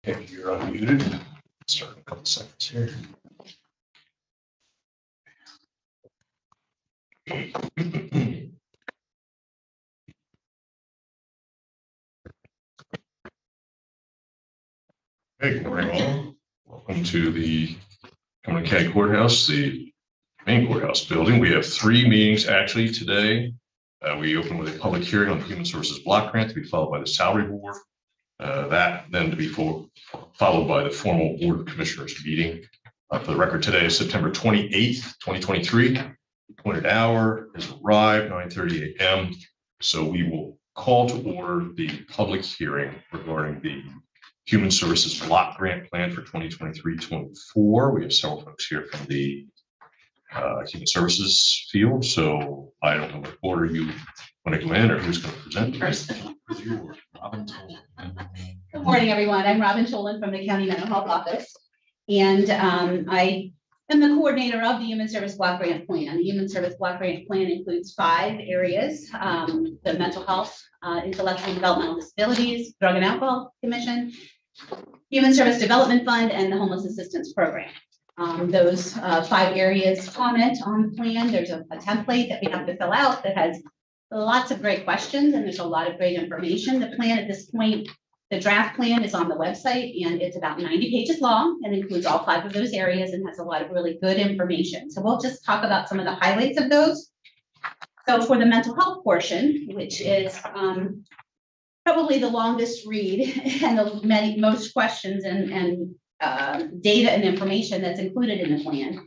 Okay, you're unmuted. Start in a couple seconds here. Hey, good morning all. Welcome to the Cumberland County Courthouse, the main courthouse building. We have 3 meetings actually today. We open with a public hearing on the Human Services Block Grant to be followed by the Salary Board. That then to be followed by the formal Board of Commissioners meeting. For the record, today is September 28th, 2023. The appointed hour has arrived, 9:30 a.m. So we will call to order the public hearing regarding the Human Services Block Grant Plan for 2023-24. We have several folks here from the Human Services field. So I don't know what order you want to go in or who's going to present first. Robin Tolan. Good morning, everyone. I'm Robin Tolan from the County Mental Health Office, and I am the coordinator of the Human Service Block Grant Plan. The Human Service Block Grant Plan includes 5 areas: the mental health, intellectual and developmental disabilities, drug and alcohol commission, Human Service Development Fund, and the Homeless Assistance Program. Those 5 areas comment on the plan. There's a template that we have to fill out that has lots of great questions, and there's a lot of great information. The plan at this point, the draft plan is on the website, and it's about 90 pages long and includes all 5 of those areas and has a lot of really good information. So we'll just talk about some of the highlights of those. So for the mental health portion, which is probably the longest read and the most questions and data and information that's included in the plan.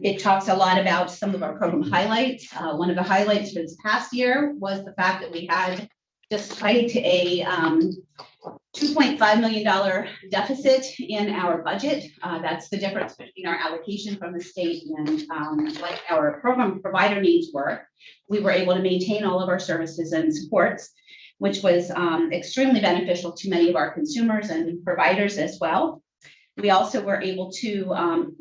It talks a lot about some of our program highlights. One of the highlights for this past year was the fact that we had, despite a $2.5 million deficit in our budget, that's the difference between our allocation from the state and what our program provider needs were. We were able to maintain all of our services and supports, which was extremely beneficial to many of our consumers and providers as well. We also were able to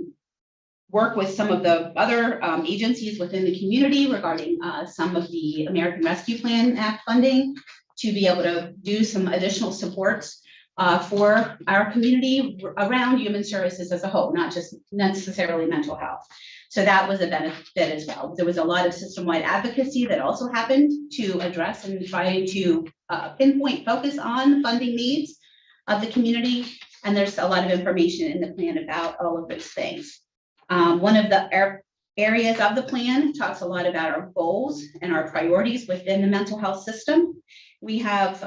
work with some of the other agencies within the community regarding some of the American Rescue Plan Act funding to be able to do some additional supports for our community around human services as a whole, not just necessarily mental health. So that was a benefit as well. There was a lot of system-wide advocacy that also happened to address and try to pinpoint focus on funding needs of the community. And there's a lot of information in the plan about all of those things. One of the areas of the plan talks a lot about our goals and our priorities within the mental health system. We have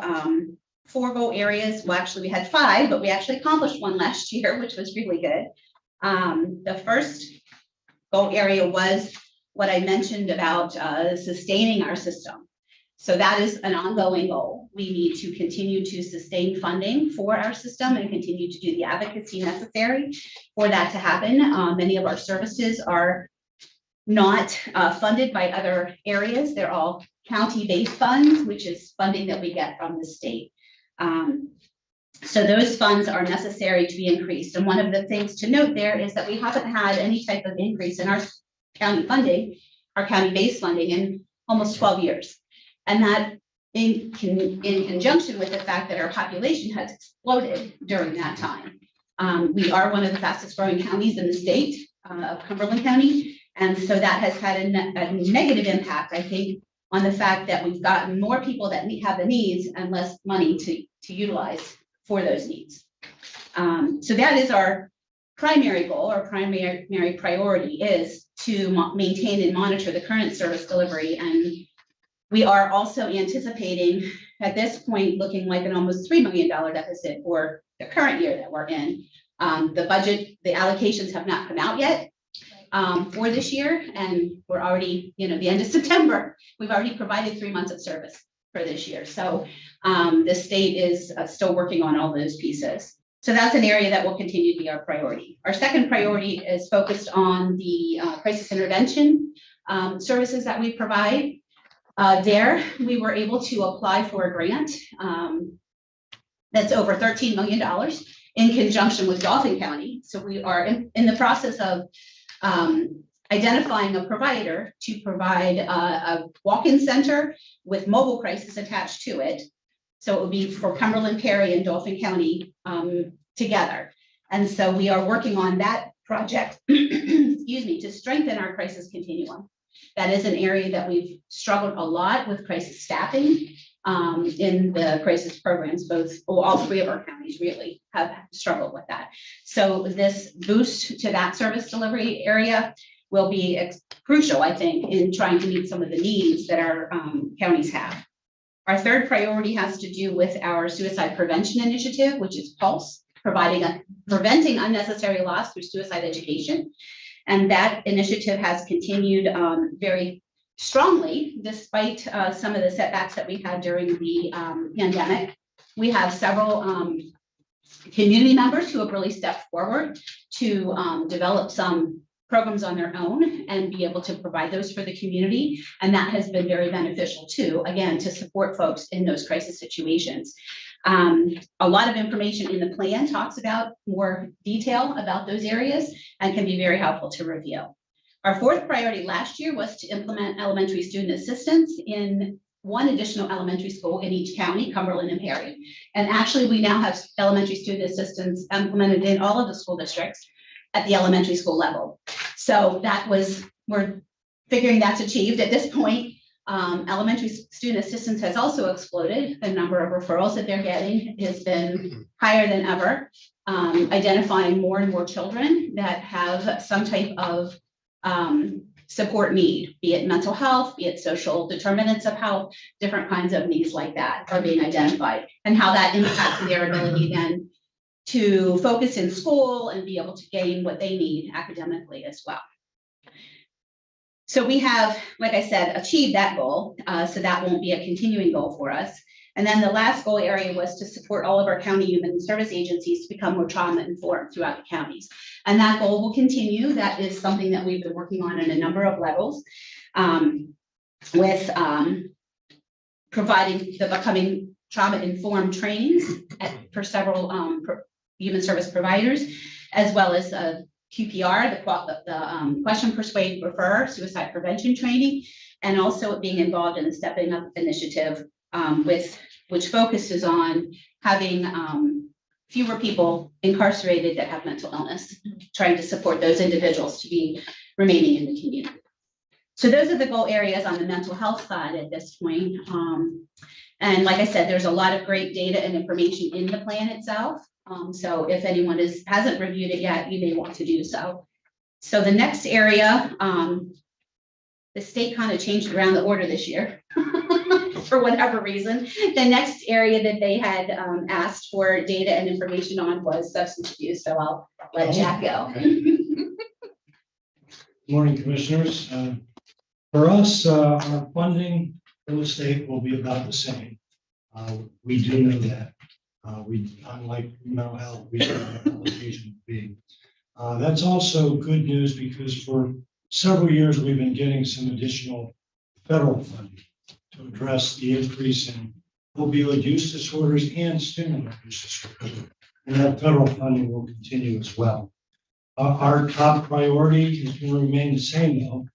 4 goal areas. Well, actually, we had 5, but we actually accomplished one last year, which was really good. The first goal area was what I mentioned about sustaining our system. So that is an ongoing goal. We need to continue to sustain funding for our system and continue to do the advocacy necessary for that to happen. Many of our services are not funded by other areas. They're all county-based funds, which is funding that we get from the state. So those funds are necessary to be increased. And one of the things to note there is that we haven't had any type of increase in our county funding, our county-based funding, in almost 12 years. And that in conjunction with the fact that our population has exploded during that time. We are one of the fastest growing counties in the state of Cumberland County. And so that has had a negative impact, I think, on the fact that we've gotten more people that have the needs and less money to utilize for those needs. So that is our primary goal. Our primary priority is to maintain and monitor the current service delivery. And we are also anticipating at this point looking like an almost $3 million deficit for the current year that we're in. The budget, the allocations have not come out yet for this year, and we're already, the end of September. We've already provided 3 months of service for this year. So the state is still working on all those pieces. So that's an area that will continue to be our priority. Our second priority is focused on the crisis intervention services that we provide. There, we were able to apply for a grant that's over $13 million in conjunction with Dauphin County. So we are in the process of identifying a provider to provide a walk-in center with mobile crisis attached to it So it will be for Cumberland, Perry, and Dauphin County together. And so we are working on that project, excuse me, to strengthen our crisis continuum. That is an area that we've struggled a lot with crisis staffing in the crisis programs. All three of our counties really have struggled with that. So this boost to that service delivery area will be crucial, I think, in trying to meet some of the needs that our counties have. Our third priority has to do with our suicide prevention initiative, which is PULSE, preventing unnecessary loss through suicide education. And that initiative has continued very strongly, despite some of the setbacks that we had during the pandemic. We have several community members who have really stepped forward to develop some programs on their own and be able to provide those for the community. And that has been very beneficial too, again, to support folks in those crisis situations. A lot of information in the plan talks about more detail about those areas and can be very helpful to review. Our fourth priority last year was to implement elementary student assistance in one additional elementary school in each county, Cumberland and Perry. And actually, we now have elementary student assistance implemented in all of the school districts at the elementary school level. So we're figuring that's achieved at this point. Elementary student assistance has also exploded. The number of referrals that they're getting has been higher than ever, identifying more and more children that have some type of support need, be it mental health, be it social determinants of health, different kinds of needs like that are being identified, and how that impacts their ability then to focus in school and be able to gain what they need academically as well. So we have, like I said, achieved that goal. So that won't be a continuing goal for us. And then the last goal area was to support all of our county human service agencies to become more trauma informed throughout the counties. And that goal will continue. That is something that we've been working on a number of levels with providing the becoming trauma informed trainings for several human service providers, as well as QPR, the question, persuade, refer, suicide prevention training, and also being involved in the Stepping Up initiative, which focuses on having fewer people incarcerated that have mental illness, trying to support those individuals to be remaining in the community. So those are the goal areas on the mental health side at this point. And like I said, there's a lot of great data and information in the plan itself. So if anyone hasn't reviewed it yet, you may want to do so. So the next area, the state kind of changed around the order this year for whatever reason. The next area that they had asked for data and information on was substance abuse. So I'll let Jack go. Okay. Morning, commissioners. For us, our funding for the state will be about the same. We do know that. Unlike mental health, we don't have an obligation to be. That's also good news because for several years we've been getting some additional federal funding to address the increase in opioid use disorders and stimulant use disorders. And that federal funding will continue as well. Our top priority is going to remain the same though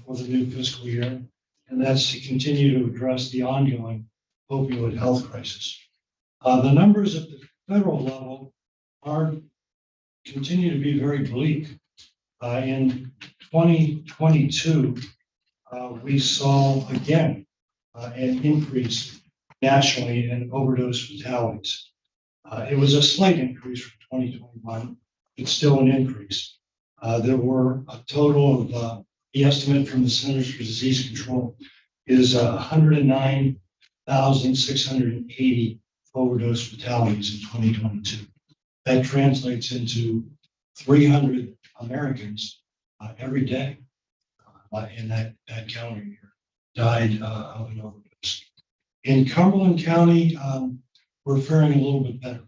for the new fiscal year, and that's to continue to address the ongoing opioid health crisis. The numbers at the federal level continue to be very bleak. In 2022, we saw again an increase nationally in overdose fatalities. It was a slight increase from 2021, but still an increase. There were a total of, the estimate from the Centers for Disease Control is 109,680 overdose fatalities in 2022. That translates into 300 Americans every day in that calendar year died of an overdose. In Cumberland County, we're faring a little bit better.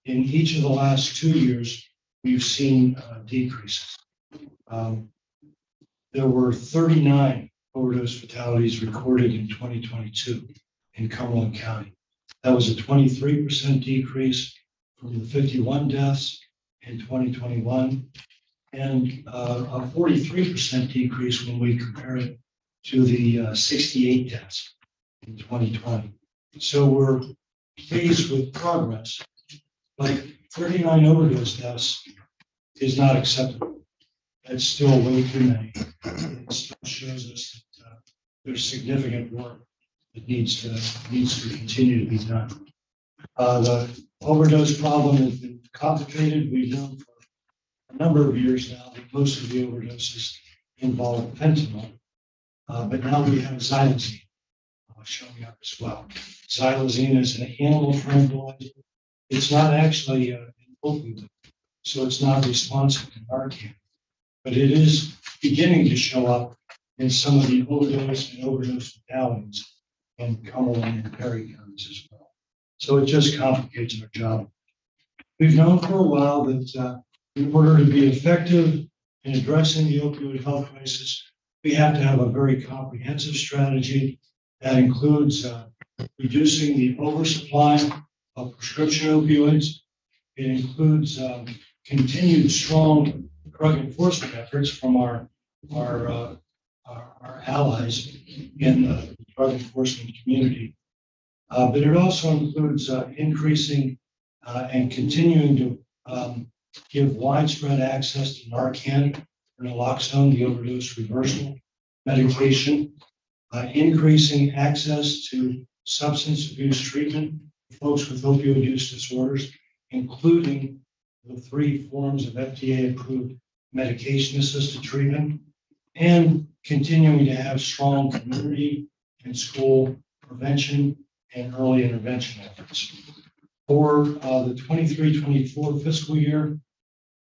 In each of the last 2 years, we've seen decreases. There were 39 overdose fatalities recorded in 2022 in Cumberland County. That was a 23% decrease from the 51 deaths in 2021 and a 43% decrease when we compare it to the 68 deaths in 2020. So we're pleased with progress, but 39 overdose deaths is not acceptable. That's still way too many. It still shows us that there's significant work that needs to continue to be done. The overdose problem has been complicated. We've known for a number of years now that most of the overdoses involve fentanyl, but now we have xylazine showing up as well. Xylazine is an animal tranquilizer. It's not actually an opioid, so it's not responsive to Narcan, but it is beginning to show up in some of the overdose and overdose fatalities in Cumberland and Perry counties as well. So it just complicates our job. We've known for a while that in order to be effective in addressing the opioid health crisis, we have to have a very comprehensive strategy that includes reducing the oversupply of prescription opioids. It includes continued strong drug enforcement efforts from our allies in the drug enforcement community. But it also includes increasing and continuing to give widespread access to Narcan or naloxone, the overdose reversal medication, increasing access to substance abuse treatment for folks with opioid use disorders, including the 3 forms of FDA-approved medication-assisted treatment, and continuing to have strong community and school prevention and early intervention efforts. For the 23-24 fiscal year,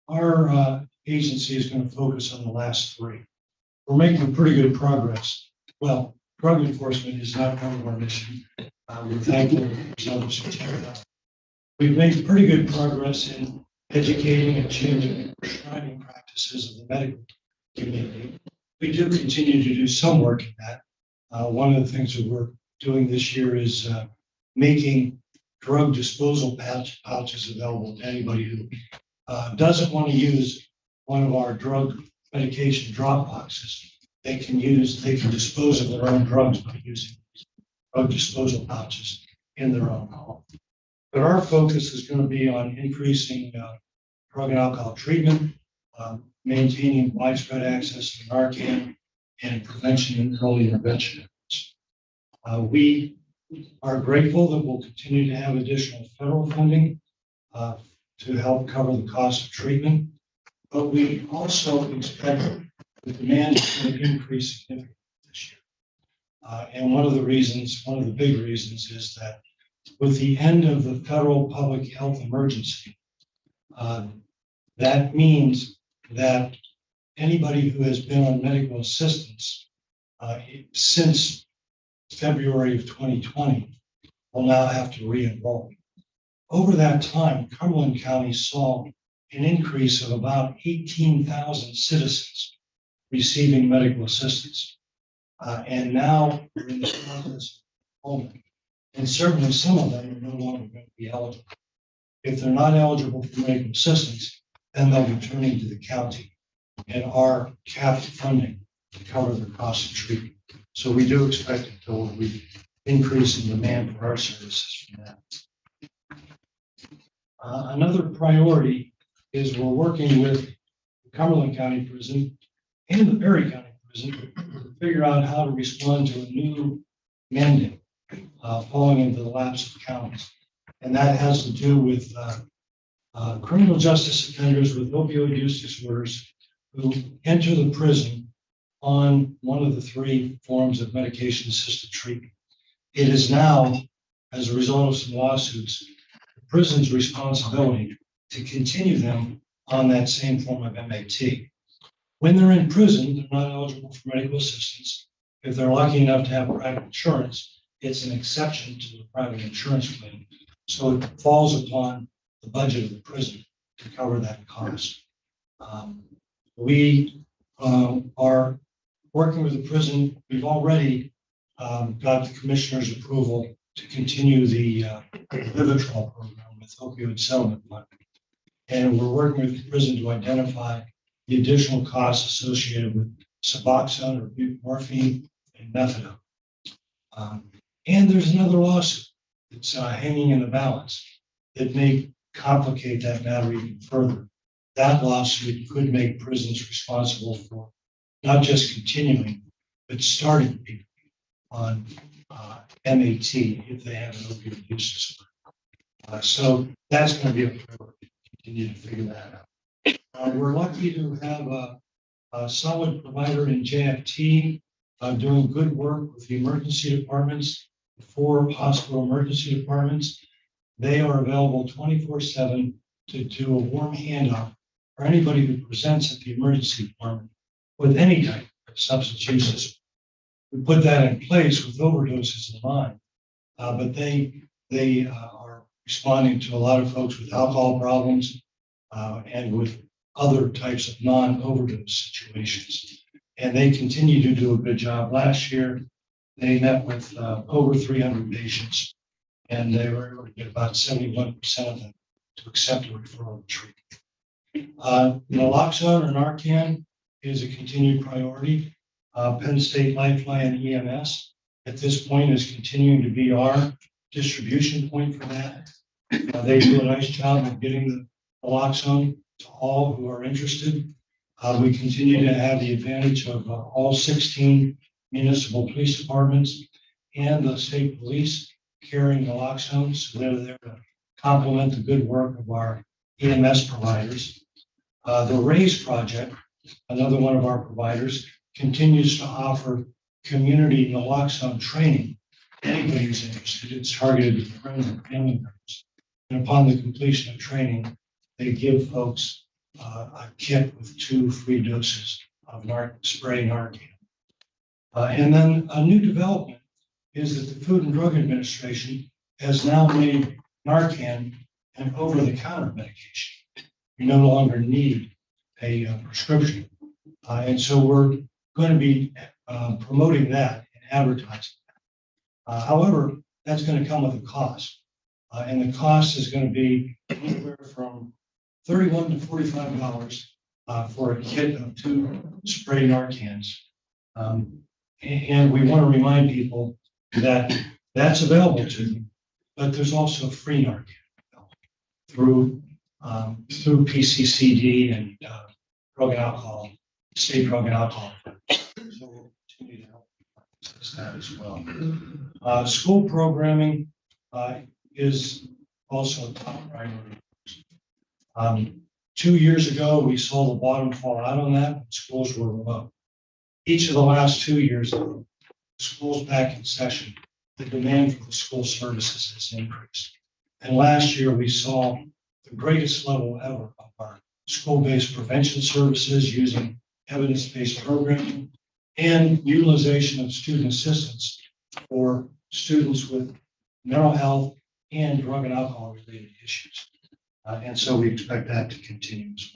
our agency is going to focus on the last 3. We're making pretty good progress. Well, drug enforcement is not part of our mission. We're thankful there's others who take it up. We've made pretty good progress in educating and changing the prescribing practices of the medical community. We do continue to do some work in that. One of the things that we're doing this year is making drug disposal pouches available to anybody who doesn't want to use one of our drug medication drop boxes. They can dispose of their own drugs by using drug disposal pouches in their own home. But our focus is going to be on increasing drug and alcohol treatment, maintaining widespread access to Narcan, and prevention and early intervention efforts. We are grateful that we'll continue to have additional federal funding to help cover the cost of treatment, but we also expect the demand is going to increase significantly this year. And one of the big reasons is that with the end of the federal public health emergency, that means that anybody who has been on medical assistance since February of 2020 will now have to re-enroll. Over that time, Cumberland County saw an increase of about 18,000 citizens receiving medical assistance. And now we're in the process of enrollment. And certainly some of them are no longer going to be eligible. If they're not eligible for medical assistance, then they'll be turning to the county and our capped funding to cover the cost of treatment. So we do expect that there will be increase in demand for our services from that. Another priority is we're working with the Cumberland County Prison and the Perry County Prison to figure out how to respond to a new mandate falling into the laps of counties. And that has to do with criminal justice offenders with opioid use disorders who enter the prison on one of the 3 forms of medication-assisted treatment. It is now, as a result of some lawsuits, the prison's responsibility to continue them on that same form of MAT. When they're in prison, they're not eligible for medical assistance. If they're lucky enough to have private insurance, it's an exception to the private insurance claim. So it falls upon the budget of the prison to cover that cost. We are working with the prison. We've already got the commissioner's approval to continue the Vivitrol program with opioid settlement money. And we're working with the prison to identify the additional costs associated with Suboxone or buprenorphine and methadone. And there's another lawsuit that's hanging in the balance that may complicate that matter even further. That lawsuit could make prisons responsible for not just continuing, but starting people on MAT if they have an opioid use disorder. So that's going to be a priority to continue to figure that out. We're lucky to have a solid provider in JFT doing good work with the emergency departments, 4 hospital emergency departments. They are available 24/7 to do a warm handoff for anybody who presents at the emergency department with any type of substance use disorder. We put that in place with overdoses in mind, but they are responding to a lot of folks with alcohol problems and with other types of non-overdose situations. And they continue to do a good job. Last year, they met with over 300 patients, and they were able to get about 71% of them to accept a referral treatment. Naloxone or Narcan is a continued priority. Penn State Lifeline EMS at this point is continuing to be our distribution point for that. They do a nice job of getting the naloxone to all who are interested. We continue to have the advantage of all 16 municipal police departments and the state police carrying naloxone, so they're there to complement the good work of our EMS providers. The RAISE project, another one of our providers, continues to offer community naloxone training. Anybody who's interested, it's targeted to friends and family members. And upon the completion of training, they give folks a kit with 2 free doses of spray Narcan. And then a new development is that the Food and Drug Administration has now made Narcan an over-the-counter medication. You no longer need a prescription. And so we're going to be promoting that and advertising that. However, that's going to come with a cost. And the cost is going to be anywhere from $31 to $45 for a kit of 2 spray Narcans. And we want to remind people that that's available to them, but there's also free Narcan through PCCD and drug and alcohol, state drug and alcohol. So we'll continue to help access that as well. School programming is also a top priority. 2 years ago, we saw the bottom fall out on that. Schools were remote. Each of the last 2 years, schools back in session, the demand for the school services has increased. And last year, we saw the greatest level ever of our school-based prevention services using evidence-based programming and utilization of student assistance for students with mental health and drug and alcohol related issues. And so we expect that to continue as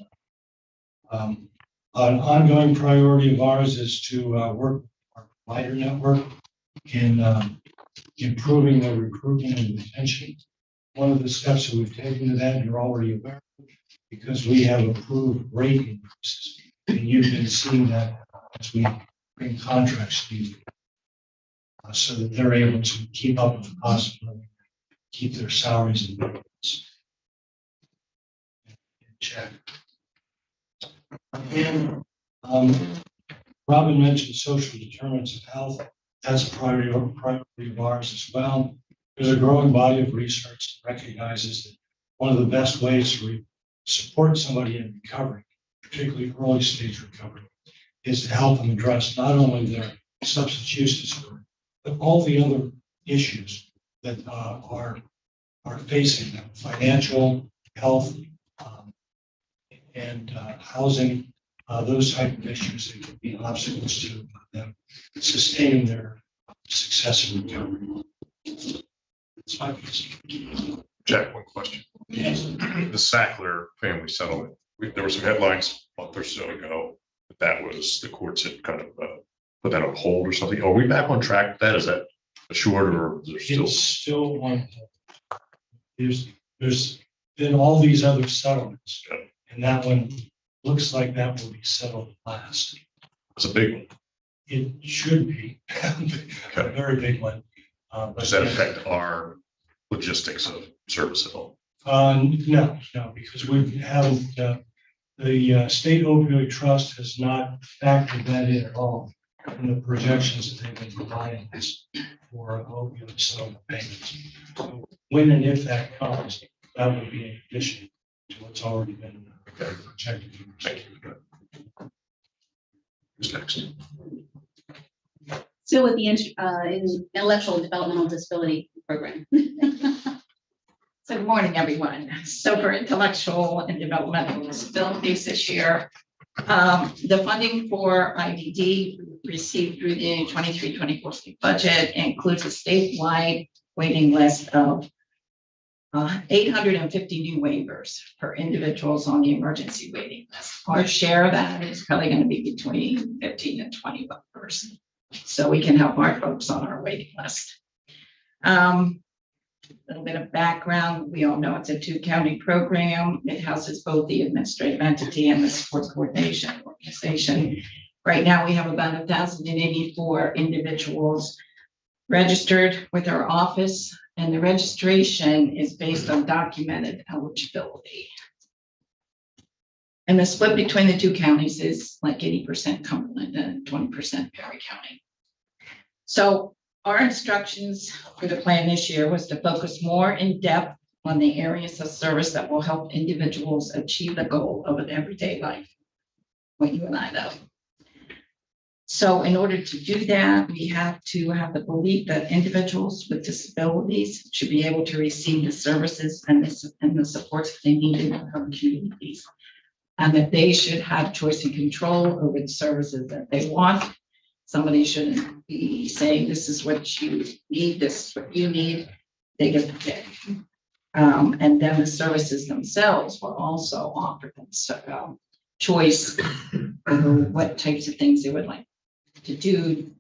well. An ongoing priority of ours is to work with our provider network in improving their recruitment and retention. One of the steps that we've taken to that, you're already aware of, because we have approved rate increases. And you've been seeing that as we bring contracts to you, so that they're able to keep up with the cost of living, keep their salaries and benefits in check. And Robin mentioned social determinants of health. That's a priority of ours as well. There's a growing body of research that recognizes that one of the best ways to support somebody in recovery, particularly early stage recovery, is to help them address not only their substance use disorder, but all the other issues that are facing them: financial, health, and housing, those type of issues that can be obstacles to them sustaining their success in recovery. That's my piece. Jack, one question. Yes. The Sackler family settlement, there were some headlines a month or so ago that was the courts had kind of put that on hold or something. Are we back on track with that? Is that assured, or is there still? It's still on hold. There's been all these other settlements, Okay. and that one looks like that will be settled last. It's a big one. It should be a very big one. But Does that affect our logistics of service at all? No, because we haven't, the state opioid trust has not factored that in at all in the projections that they've been providing us for opioid settlement payments. So when and if that comes, that will be in addition to what's already been projected. Thank you. Who's next? So with the intellectual developmental disability program. So good morning, everyone. So for intellectual and developmental disabilities this year, the funding for IDD received through the 23-24 state budget includes a statewide waiting list of 850 new waivers for individuals on the emergency waiting list. Our share of that is probably going to be between 15 and 20 waivers. So we can help our folks on our waiting list. A little bit of background. We all know it's a 2-county program. It houses both the administrative entity and the support coordination organization. Right now, we have about 1,084 individuals registered with our office, and the registration is based on documented eligibility. And the split between the 2 counties is like 80% Cumberland and 20% Perry County. So our instructions for the plan this year was to focus more in depth on the areas of service that will help individuals achieve the goal of an everyday life, what you and I know. So in order to do that, we have to have the belief that individuals with disabilities should be able to receive the services and the supports they need in their own communities, and that they should have choice and control over the services that they want. Somebody shouldn't be saying, this is what you need, this is what you need. They get to pick. And then the services themselves will also offer them choice over what types of things they would like to do,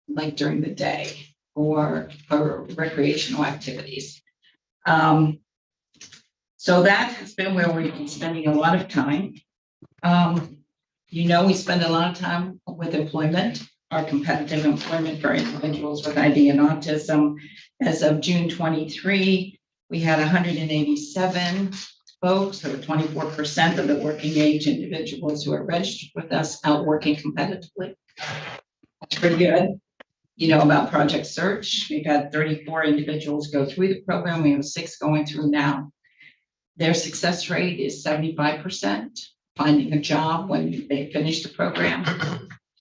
like during the day or recreational activities. So that has been where we've been spending a lot of time. We spend a lot of time with employment. Our competitive employment for individuals with ID and autism. As of June 23, we had 187 folks, or 24% of the working age individuals who are registered with us out working competitively. That's pretty good. You know about Project Search. We've had 34 individuals go through the program. We have 6 going through now. Their success rate is 75%, finding a job when they finish the program.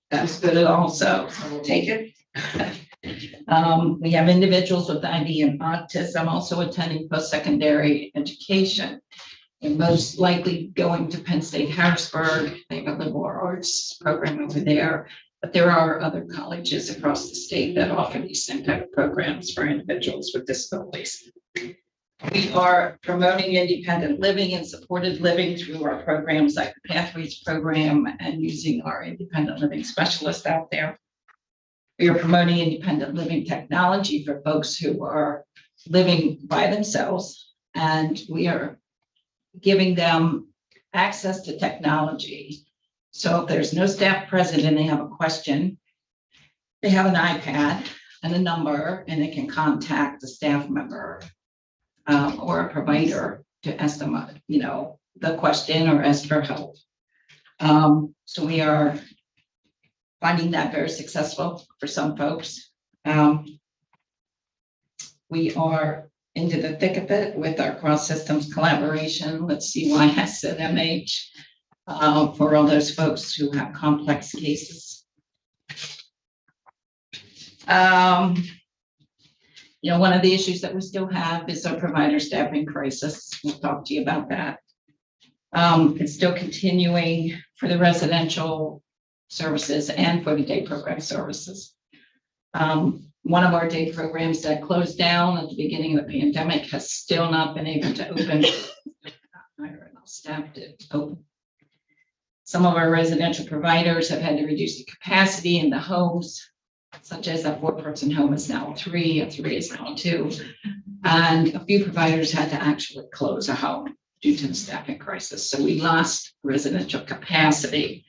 That's good also, so we'll take it. We have individuals with ID and autism also attending post-secondary education, and most likely going to Penn State Harrisburg. They have a liberal arts program over there, but there are other colleges across the state that offer these same type of programs for individuals with disabilities. We are promoting independent living and supported living through our programs like the Pathways program and using our independent living specialists out there. We are promoting independent living technology for folks who are living by themselves, and we are giving them access to technology. So if there's no staff present and they have a question, they have an iPad and a number, and they can contact the staff member or a provider to ask them, the question or ask for help. So we are finding that very successful for some folks. We are into the thick of it with our cross systems collaboration with CYS and MH for all those folks who have complex cases. One of the issues that we still have is our provider staffing crisis. We'll talk to you about that. It's still continuing for the residential services and for the day program services. One of our day programs that closed down at the beginning of the pandemic has still not been able to open. Staff to open. Some of our residential providers have had to reduce the capacity in the homes, such as a 4-person home is now 3, a 3 is now 2. And a few providers had to actually close a home due to the staffing crisis. So we lost residential capacity.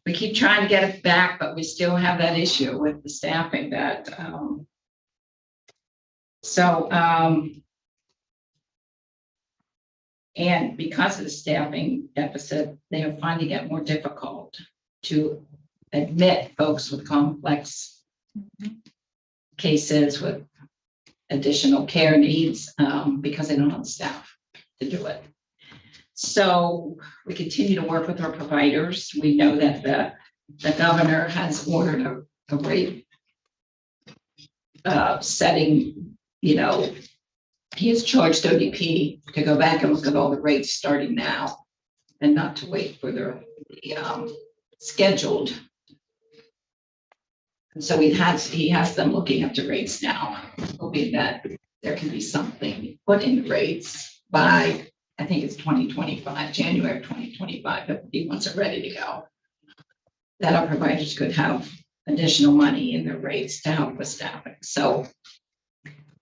We keep trying to get it back, but we still have that issue with the staffing that So, and because of the staffing deficit, they are finding it more difficult to admit folks with complex cases with additional care needs, because they don't have the staff to do it. So we continue to work with our providers. We know that the governor has ordered a rate setting, he has charged ODP to go back and look at all the rates starting now and not to wait for the scheduled. And so he has them looking at the rates now, hoping that there can be something put in the rates by, I think it's 2025, January of 2025, that once they're ready to go, that our providers could have additional money in their rates to help with staffing. So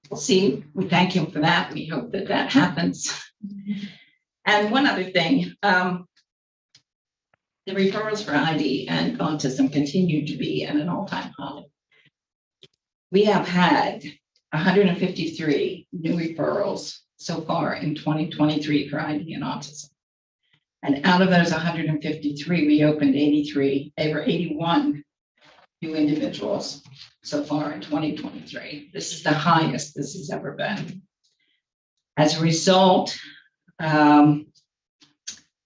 we'll see. We thank him for that. We hope that that happens. And one other thing, the referrals for ID and autism continue to be at an all-time high. We have had 153 new referrals so far in 2023 for ID and autism. And out of those 153, we opened 83. They were 81 new individuals so far in 2023. This is the highest this has ever been. As a result,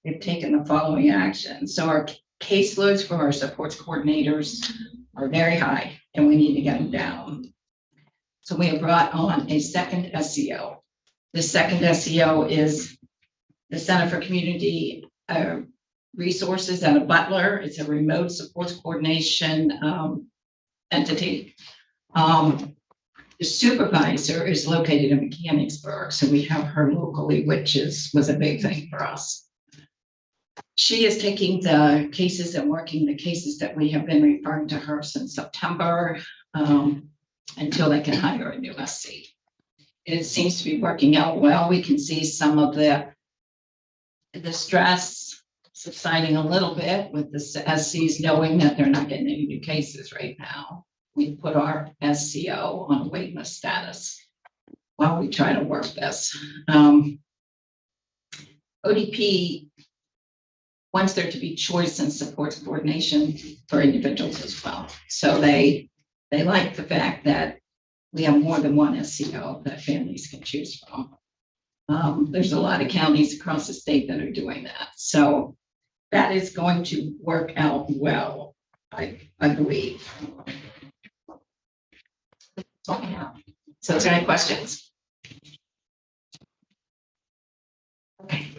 we've taken the following actions. So our caseloads for our supports coordinators are very high and we need to get them down. So we have brought on a second SEO. The second SEO is the Center for Community Resources out of Butler. It's a remote supports coordination entity. The supervisor is located in Mechanicsburg, so we have her locally, which was a big thing for us. She is taking the cases and working the cases that we have been referring to her since September until they can hire a new SC. It seems to be working out well. We can see some of the stress subsiding a little bit with the SCs knowing that they're not getting any new cases right now. We put our SCO on a wait list status while we try to work this. ODP wants there to be choice and supports coordination for individuals as well. So they like the fact that we have more than one SCO that families can choose from. There's a lot of counties across the state that are doing that. So that is going to work out well, I believe. So is there any questions? Okay.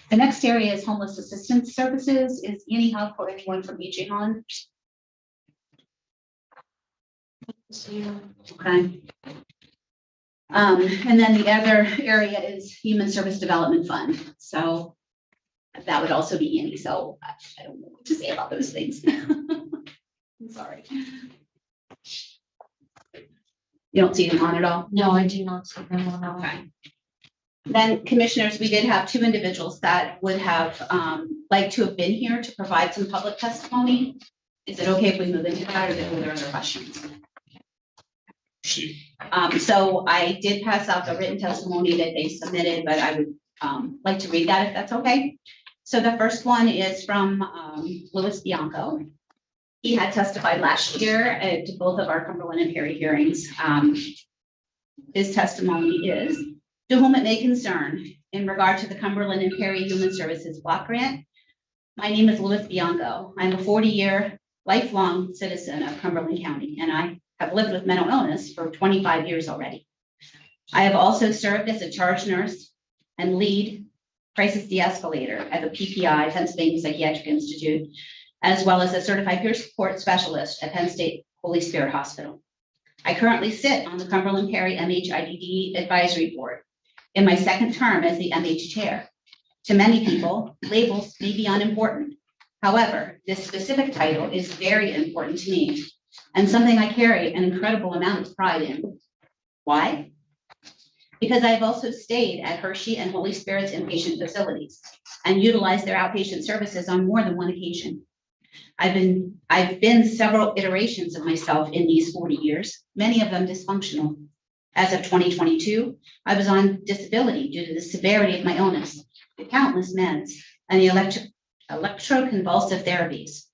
The next area is homeless assistance services. Is Annie Hub or anyone from BJ on? Okay. And then the other area is Human Service Development Fund. So that would also be Annie. So I don't know what to say about those things. I'm sorry. You don't see them on at all? No, I do not see them on. Okay. Then commissioners, we did have two individuals that would have liked to have been here to provide some public testimony. Is it okay if we move into that or are there other questions? So I did pass out the written testimony that they submitted, but I would like to read that if that's okay. So the first one is from Louis Bianco. He had testified last year to both of our Cumberland and Perry hearings. His testimony is, to whom it may concern, in regard to the Cumberland and Perry Human Services Block Grant. My name is Louis Bianco. I'm a 40-year lifelong citizen of Cumberland County, and I have lived with mental illness for 25 years already. I have also served as a charge nurse and lead crisis de-escalator at the PPI, Pennsylvania Psychiatric Institute, as well as a certified peer support specialist at Penn State Holy Spirit Hospital. I currently sit on the Cumberland Perry MHIDD Advisory Board in my second term as the MH chair. To many people, labels may be unimportant. However, this specific title is very important to me and something I carry an incredible amount of pride in. Why? Because I've also stayed at Hershey and Holy Spirit's inpatient facilities and utilized their outpatient services on more than one occasion. I've been several iterations of myself in these 40 years, many of them dysfunctional. As of 2022, I was on disability due to the severity of my illness, the countless meds, and the electroconvulsive therapies.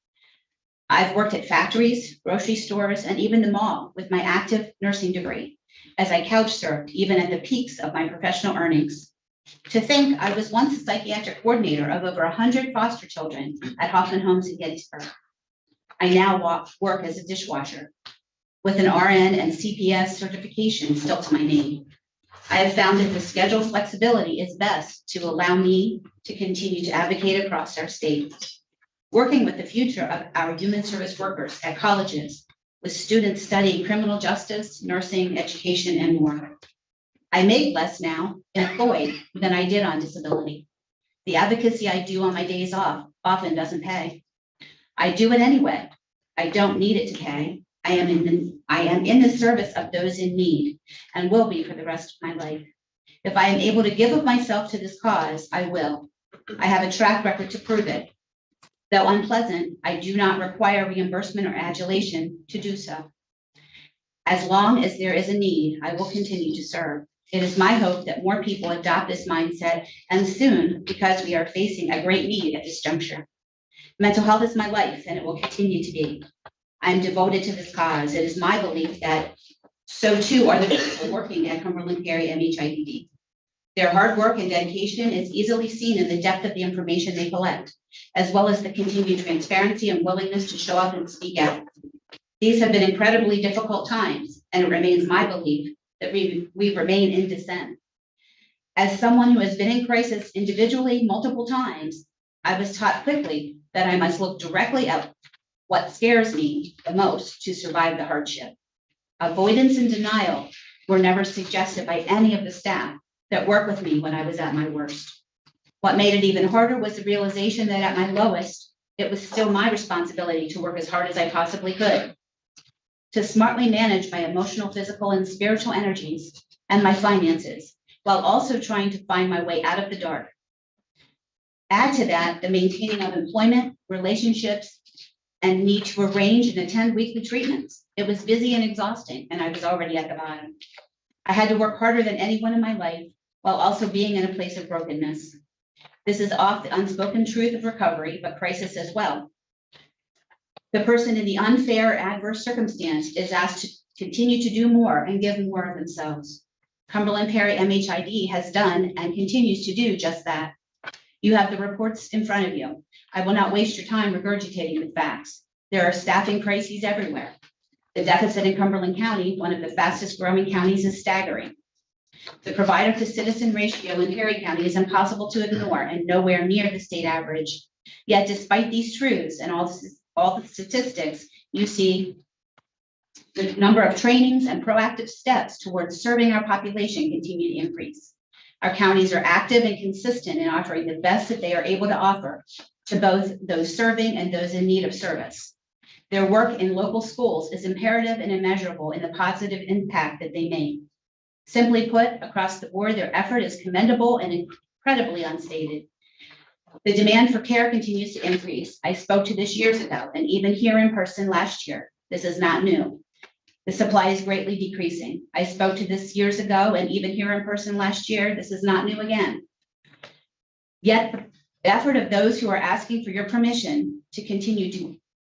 I've worked at factories, grocery stores, and even the mall with my active nursing degree, as I couch surfed even at the peaks of my professional earnings. To think I was once a psychiatric coordinator of over 100 foster children at Hoffman Homes in Gettysburg. I now work as a dishwasher with an RN and CPS certification still to my name. I have found that the schedule flexibility is best to allow me to continue to advocate across our state. Working with the future of our human service workers at colleges, with students studying criminal justice, nursing, education, and more. I make less now employed than I did on disability. The advocacy I do on my days off often doesn't pay. I do it anyway. I don't need it to pay. I am in the service of those in need and will be for the rest of my life. If I am able to give of myself to this cause, I will. I have a track record to prove it. Though unpleasant, I do not require reimbursement or adulation to do so. As long as there is a need, I will continue to serve. It is my hope that more people adopt this mindset, and soon, because we are facing a great need at this juncture. Mental health is my life, and it will continue to be. I am devoted to this cause. It is my belief that so too are the people working at Cumberland Perry MHIDD. Their hard work and dedication is easily seen in the depth of the information they collect, as well as the continued transparency and willingness to show up and speak out. These have been incredibly difficult times, and it remains my belief that we remain in dissent. As someone who has been in crisis individually multiple times, I was taught quickly that I must look directly at what scares me the most to survive the hardship. Avoidance and denial were never suggested by any of the staff that worked with me when I was at my worst. What made it even harder was the realization that at my lowest, it was still my responsibility to work as hard as I possibly could, to smartly manage my emotional, physical, and spiritual energies and my finances, while also trying to find my way out of the dark. Add to that the maintaining of employment, relationships, and need to arrange and attend weekly treatments. It was busy and exhausting, and I was already at the bottom. I had to work harder than anyone in my life, while also being in a place of brokenness. This is off the unspoken truth of recovery, but crisis as well. The person in the unfair, adverse circumstance is asked to continue to do more and give more of themselves. Cumberland Perry MHID has done and continues to do just that. You have the reports in front of you. I will not waste your time regurgitating the facts. There are staffing crises everywhere. The deficit in Cumberland County, one of the fastest growing counties, is staggering. The provider to citizen ratio in Perry County is impossible to ignore and nowhere near the state average. Yet despite these truths and all the statistics, you see the number of trainings and proactive steps towards serving our population continue to increase. Our counties are active and consistent in offering the best that they are able to offer to both those serving and those in need of service. Their work in local schools is imperative and immeasurable in the positive impact that they make. Simply put, across the board, their effort is commendable and incredibly unstated. The demand for care continues to increase. I spoke to this years ago and even here in person last year. This is not new. The supply is greatly decreasing. I spoke to this years ago and even here in person last year. This is not new again. Yet the effort of those who are asking for your permission to continue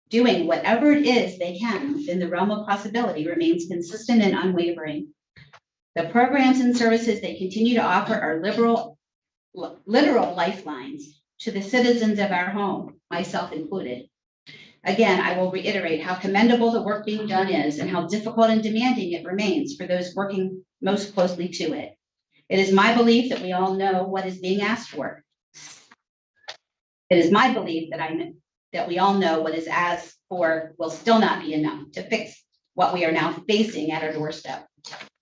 doing whatever it is they can within the realm of possibility remains consistent and unwavering. The programs and services they continue to offer are literal lifelines to the citizens of our home, myself included. Again, I will reiterate how commendable the work being done is and how difficult and demanding it remains for those working most closely to it. It is my belief that we all know what is being asked for. It is my belief that we all know what is asked for will still not be enough to fix what we are now facing at our doorstep.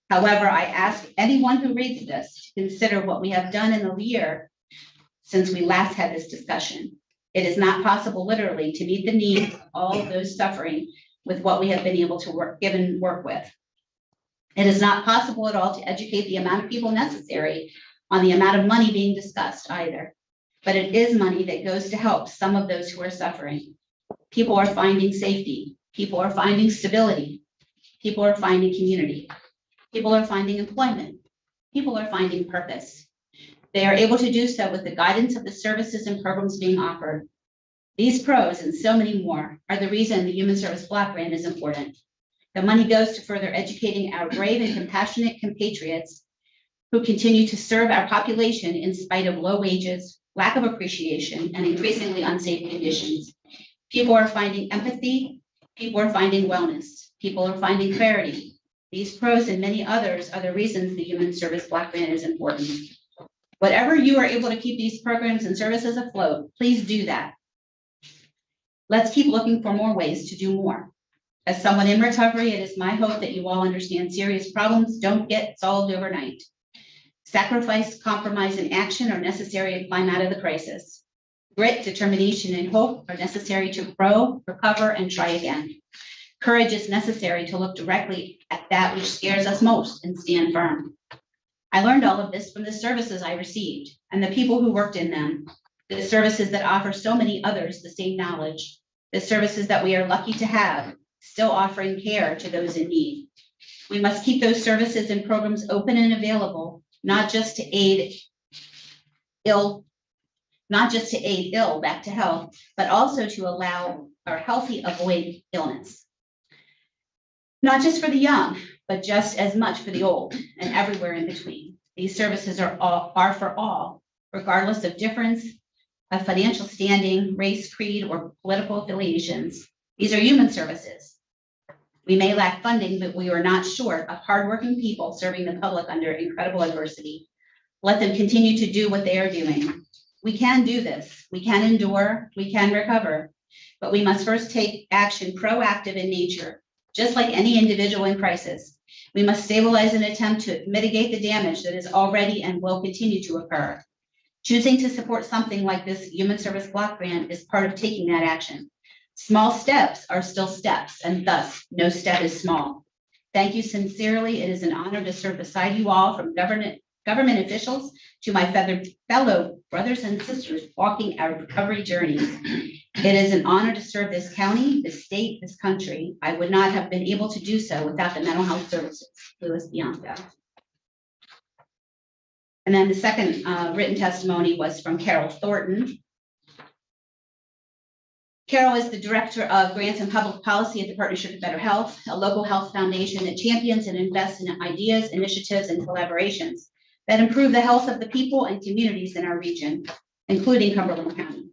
However, I ask anyone who reads this to consider what we have done in the year since we last had this discussion. It is not possible literally to meet the needs of all of those suffering with what we have been able to work with. It is not possible at all to educate the amount of people necessary on the amount of money being discussed either. But it is money that goes to help some of those who are suffering. People are finding safety. People are finding stability. People are finding community. People are finding employment. People are finding purpose. They are able to do so with the guidance of the services and programs being offered. These pros and so many more are the reason the Human Service Block Grant is important. The money goes to further educating our brave and compassionate compatriots who continue to serve our population in spite of low wages, lack of appreciation, and increasingly unsafe conditions. People are finding empathy. People are finding wellness. People are finding clarity. These pros and many others are the reasons the Human Service Block Grant is important. Whatever you are able to keep these programs and services afloat, please do that. Let's keep looking for more ways to do more. As someone in recovery, it is my hope that you all understand serious problems don't get solved overnight. Sacrifice, compromise, and action are necessary to climb out of the crisis. Grit, determination, and hope are necessary to grow, recover, and try again. Courage is necessary to look directly at that which scares us most and stand firm. I learned all of this from the services I received and the people who worked in them, the services that offer so many others the same knowledge, the services that we are lucky to have, still offering care to those in need. We must keep those services and programs open and available, not just to aid ill back to health, but also to allow our healthy avoid illness. Not just for the young, but just as much for the old and everywhere in between. These services are for all, regardless of difference of financial standing, race, creed, or political affiliations. These are human services. We may lack funding, but we are not short of hardworking people serving the public under incredible adversity. Let them continue to do what they are doing. We can do this. We can endure. We can recover. But we must first take action proactive in nature, just like any individual in crisis. We must stabilize and attempt to mitigate the damage that is already and will continue to occur. Choosing to support something like this Human Service Block Grant is part of taking that action. Small steps are still steps, and thus no step is small. Thank you sincerely. It is an honor to serve beside you all, from government officials to my fellow brothers and sisters walking our recovery journeys. It is an honor to serve this county, this state, this country. I would not have been able to do so without the mental health services. Louis Bianco. And then the second written testimony was from Carol Thornton. Carol is the Director of Grants and Public Policy at the Partnership for Better Health, a local health foundation that champions and invests in ideas, initiatives, and collaborations that improve the health of the people and communities in our region, including Cumberland County.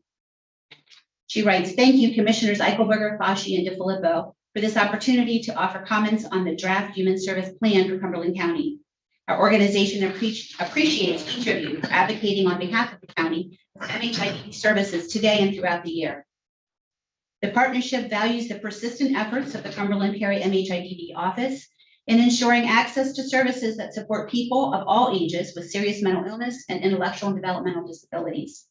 She writes, "Thank you, Commissioners Eichelberger, Fasci, and DeFilippo, for this opportunity to offer comments on the draft Human Service Plan for Cumberland County. Our organization appreciates each of you for advocating on behalf of the county for MHID services today and throughout the year. The partnership values the persistent efforts of the Cumberland Perry MHIDD office in ensuring access to services that support people of all ages with serious mental illness and intellectual and developmental disabilities.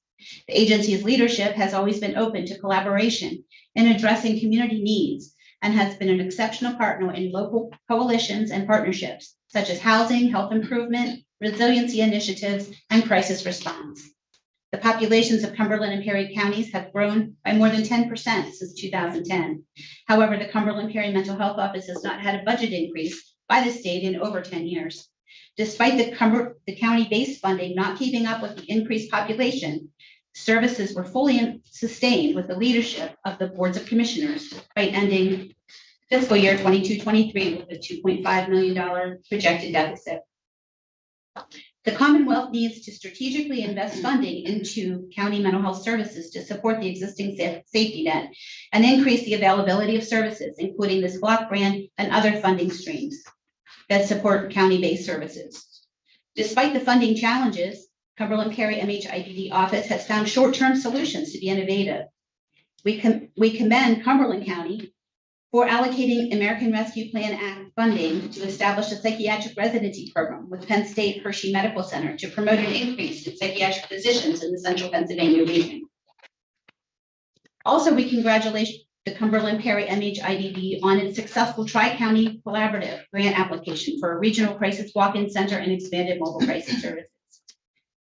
The agency's leadership has always been open to collaboration in addressing community needs and has been an exceptional partner in local coalitions and partnerships, such as housing, health improvement, resiliency initiatives, and crisis response. The populations of Cumberland and Perry counties have grown by more than 10% since 2010. However, the Cumberland Perry Mental Health Office has not had a budget increase by the state in over 10 years. Despite the county-based funding not keeping up with the increased population, services were fully sustained with the leadership of the boards of commissioners by ending fiscal year 22-23 with a $2.5 million projected deficit. The Commonwealth needs to strategically invest funding into county mental health services to support the existing safety net and increase the availability of services, including this block grant and other funding streams that support county-based services. Despite the funding challenges, Cumberland Perry MHIDD office has found short-term solutions to be innovative. We commend Cumberland County for allocating American Rescue Plan Act funding to establish a psychiatric residency program with Penn State Hershey Medical Center to promote an increase in psychiatric physicians in the central Pennsylvania region. Also, we congratulate the Cumberland Perry MHIDD on its successful Tri-County Collaborative grant application for a regional crisis walk-in center and expanded mobile crisis services.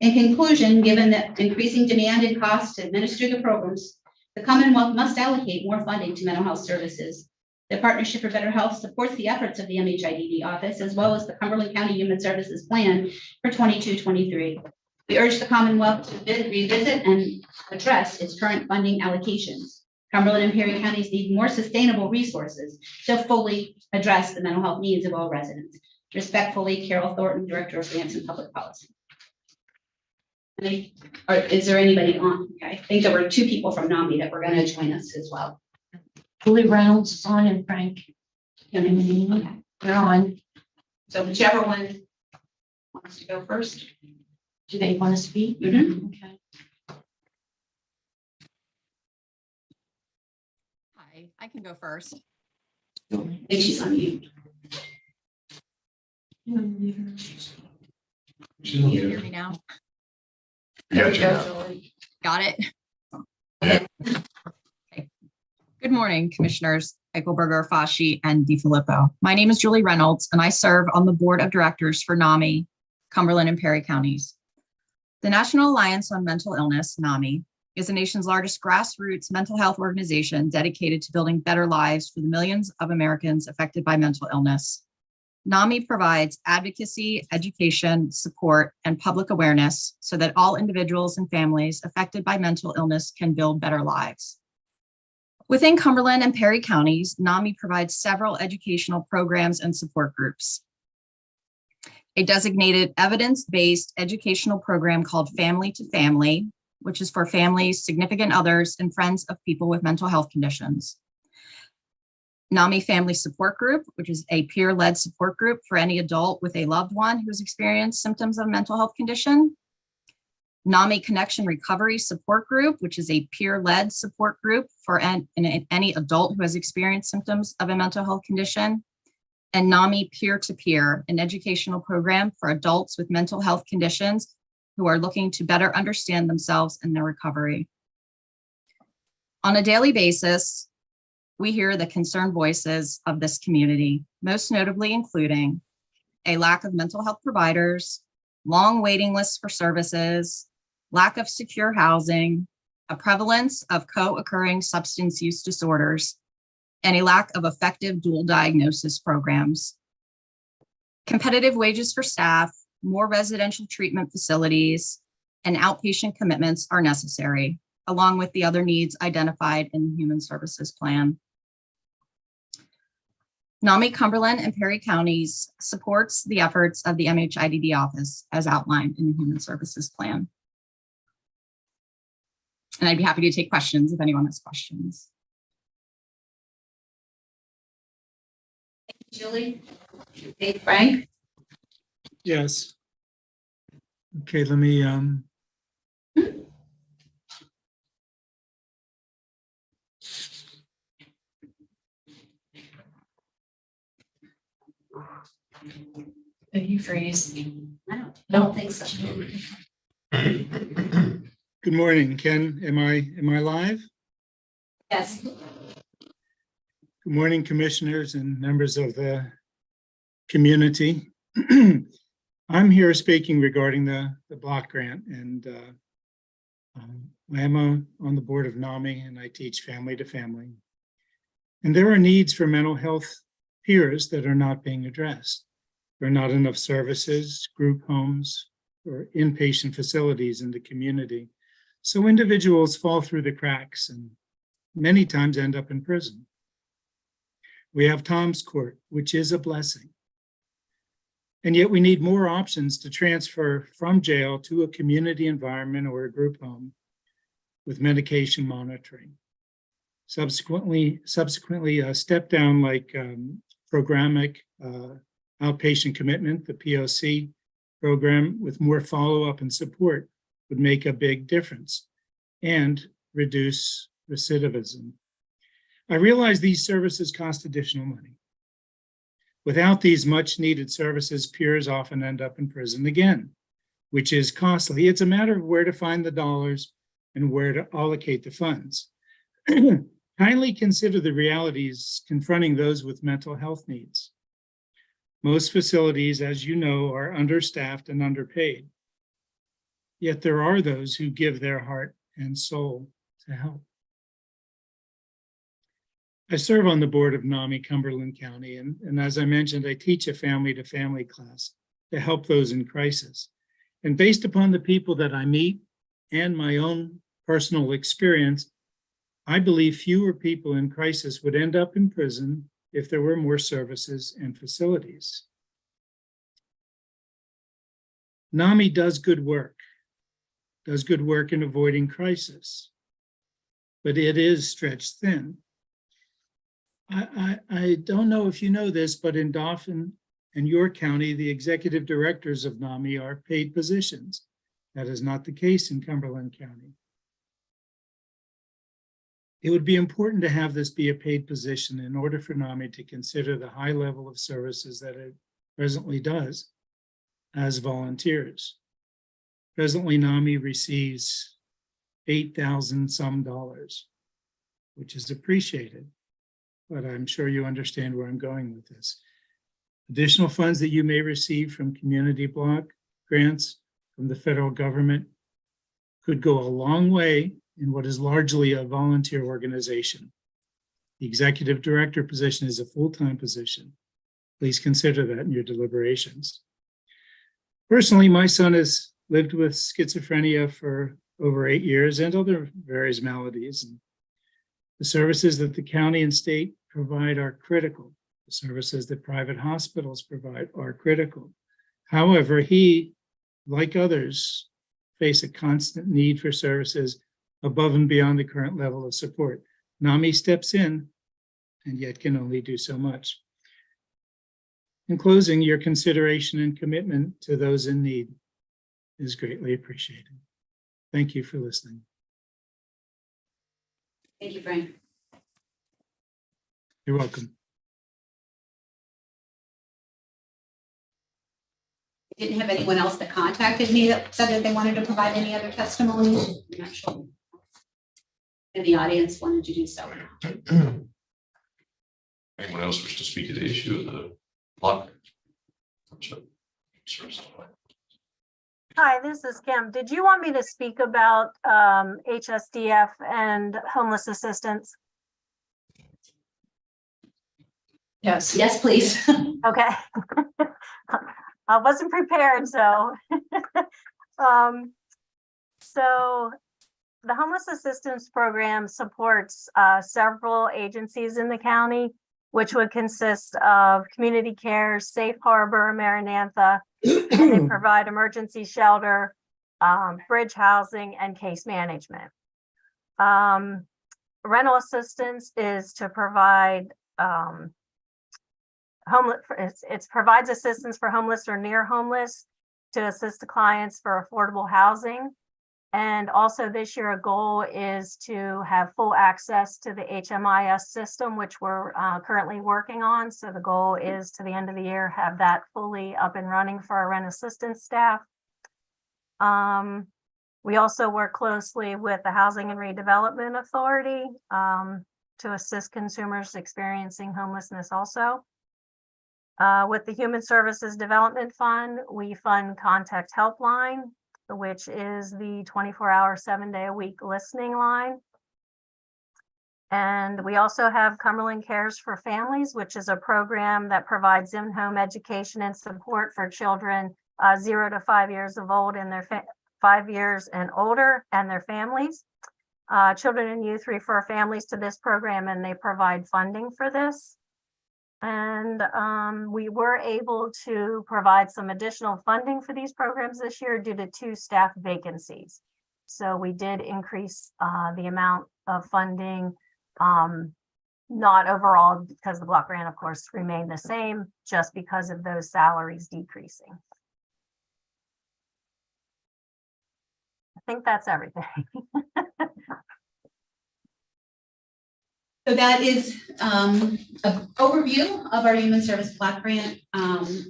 In conclusion, given the increasing demand and cost to administer the programs, the Commonwealth must allocate more funding to mental health services. The Partnership for Better Health supports the efforts of the MHIDD office as well as the Cumberland County Human Services Plan for 22-23. We urge the Commonwealth to revisit and address its current funding allocations. Cumberland and Perry counties need more sustainable resources to fully address the mental health needs of all residents. Respectfully, Carol Thornton, Director of Grants and Public Policy. Is there anybody on? Okay, I think there were two people from NAMI that were going to join us as well. Julie Reynolds is on and Frank. Okay. They're on. So whichever one wants to go first. Do they want to speak? Mhm. Okay. Hi, I can go first. I think she's on mute. Can you hear me now? Yeah. Got it? Yeah. Okay. Good morning, Commissioners Eichelberger, Fasci, and DiFilippo. My name is Julie Reynolds, and I serve on the Board of Directors for NAMI, Cumberland and Perry counties. The National Alliance on Mental Illness, NAMI, is the nation's largest grassroots mental health organization dedicated to building better lives for the millions of Americans affected by mental illness. NAMI provides advocacy, education, support, and public awareness so that all individuals and families affected by mental illness can build better lives. Within Cumberland and Perry counties, NAMI provides several educational programs and support groups. A designated evidence-based educational program called Family to Family, which is for families, significant others, and friends of people with mental health conditions. NAMI Family Support Group, which is a peer-led support group for any adult with a loved one who's experienced symptoms of a mental health condition. NAMI Connection Recovery Support Group, which is a peer-led support group for any adult who has experienced symptoms of a mental health condition. And NAMI Peer-to-Peer, an educational program for adults with mental health conditions who are looking to better understand themselves and their recovery. On a daily basis, we hear the concerned voices of this community, most notably including a lack of mental health providers, long waiting lists for services, lack of secure housing, a prevalence of co-occurring substance use disorders, and a lack of effective dual diagnosis programs. Competitive wages for staff, more residential treatment facilities, and outpatient commitments are necessary, along with the other needs identified in the Human Services Plan. NAMI Cumberland and Perry counties supports the efforts of the MHIDD office as outlined in the Human Services Plan. And I'd be happy to take questions if anyone has questions. Julie? Hey, Frank? Yes. Okay, let me, Did you freeze? I don't think so. good morning, Ken. Am I live? Yes. Good morning, commissioners and members of the community. I'm here speaking regarding the block grant, and I am on the board of NAMI, and I teach family to family. And there are needs for mental health peers that are not being addressed. There are not enough services, group homes, or inpatient facilities in the community. So individuals fall through the cracks and many times end up in prison. We have Tom's Court, which is a blessing. And yet we need more options to transfer from jail to a community environment or a group home with medication monitoring. Subsequently, a step down like programmatic outpatient commitment, the POC program with more follow-up and support would make a big difference and reduce recidivism. I realize these services cost additional money. Without these much needed services, peers often end up in prison again, which is costly. It's a matter of where to find the dollars and where to allocate the funds. Kindly consider the realities confronting those with mental health needs. Most facilities, as you know, are understaffed and underpaid. Yet there are those who give their heart and soul to help. I serve on the board of NAMI Cumberland County, and as I mentioned, I teach a family-to-family class to help those in crisis. And based upon the people that I meet and my own personal experience, I believe fewer people in crisis would end up in prison if there were more services and facilities. NAMI does good work in avoiding crisis, but it is stretched thin. I don't know if you know this, but in Dauphin and York County, the executive directors of NAMI are paid positions. That is not the case in Cumberland County. It would be important to have this be a paid position in order for NAMI to consider the high level of services that it presently does as volunteers. Presently, NAMI receives $8,000 some, which is appreciated, but I'm sure you understand where I'm going with this. Additional funds that you may receive from community block grants from the federal government could go a long way in what is largely a volunteer organization. The executive director position is a full-time position. Please consider that in your deliberations. Personally, my son has lived with schizophrenia for over 8 years and other various maladies. And the services that the county and state provide are critical. The services that private hospitals provide are critical. However, he, like others, face a constant need for services above and beyond the current level of support. NAMI steps in and yet can only do so much. In closing, your consideration and commitment to those in need is greatly appreciated. Thank you for listening. Thank you, Frank. You're welcome. I didn't have anyone else that contacted me that said that they wanted to provide any other testimony. I'm not sure if the audience wanted to do so. Anyone else wish to speak to the issue of the block? Hi, this is Kim. Did you want me to speak about HSDF and homeless assistance? Yes. Yes, please. Okay. I wasn't prepared, so. So the homeless assistance program supports several agencies in the county, which would consist of Community Care, Safe Harbor, Maranatha. And they provide emergency shelter, bridge housing, and case management. Rental assistance is to provide it provides assistance for homeless or near homeless to assist the clients for affordable housing. And also this year, a goal is to have full access to the HMIS system, which we're currently working on. So the goal is to the end of the year, have that fully up and running for our rent assistance staff. We also work closely with the Housing and Redevelopment Authority to assist consumers experiencing homelessness also. With the Human Services Development Fund, we fund Contact Helpline, which is the 24-hour, 7-day-a-week listening line. And we also have Cumberland Cares for Families, which is a program that provides in-home education and support for children 0 to 5 years of old and their 5 years and older and their families. Children and youth refer families to this program and they provide funding for this. And we were able to provide some additional funding for these programs this year due to 2 staff vacancies. So we did increase the amount of funding, not overall because the block grant, of course, remained the same, just because of those salaries decreasing. I think that's everything. So that is an overview of our Human Service Block Grant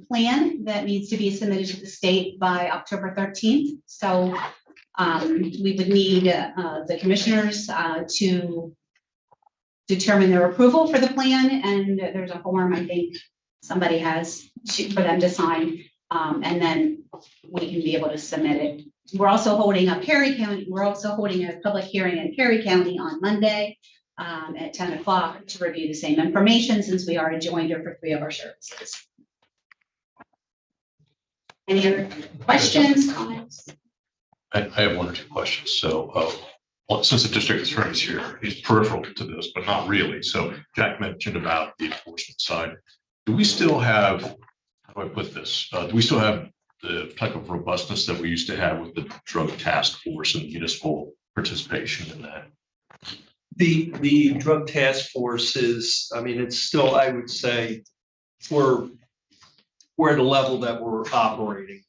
plan that needs to be submitted to the state by October 13th. So we would need the commissioners to determine their approval for the plan, and there's a form I think somebody has for them to sign, and then we can be able to submit it. We're also holding a public hearing in Perry County on Monday. at 10 o'clock to review the same information since we are adjoined for 3 of our services. Any other questions, comments? I have one or two questions. So, well, since the district attorney is here, he's peripheral to this, but not really. So Jack mentioned about the enforcement side. Do we still have, how do I put this? Do we still have the type of robustness that we used to have with the drug task force and municipal participation in that? The drug task force is, I mean, it's still, I would say, we're at a level that we're operating.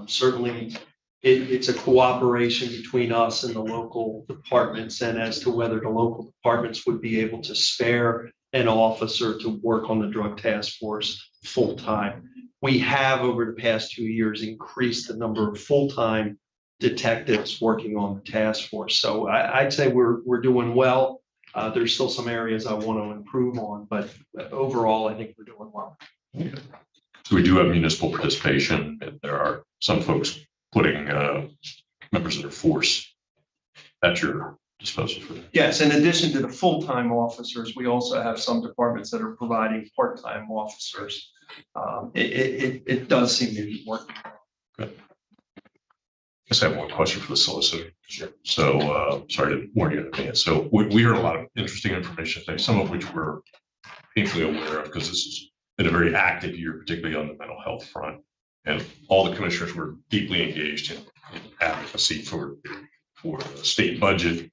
Certainly, it's a cooperation between us and the local departments, and as to whether the local departments would be able to spare an officer to work on the drug task force full time. We have, over the past 2 years, increased the number of full-time detectives working on the task force. So I'd say we're doing well. There's still some areas I want to improve on, but overall, I think we're doing well. So we do have municipal participation, and there are some folks putting members of their force at your disposal for that. Yes, in addition to the full-time officers, we also have some departments that are providing part-time officers. It does seem to be working. Good. I guess I have one question for the solicitor. So, sorry to warn you in advance. So we heard a lot of interesting information today, some of which we're painfully aware of because this has been a very active year, particularly on the mental health front. And all the commissioners were deeply engaged in advocacy for the state budget.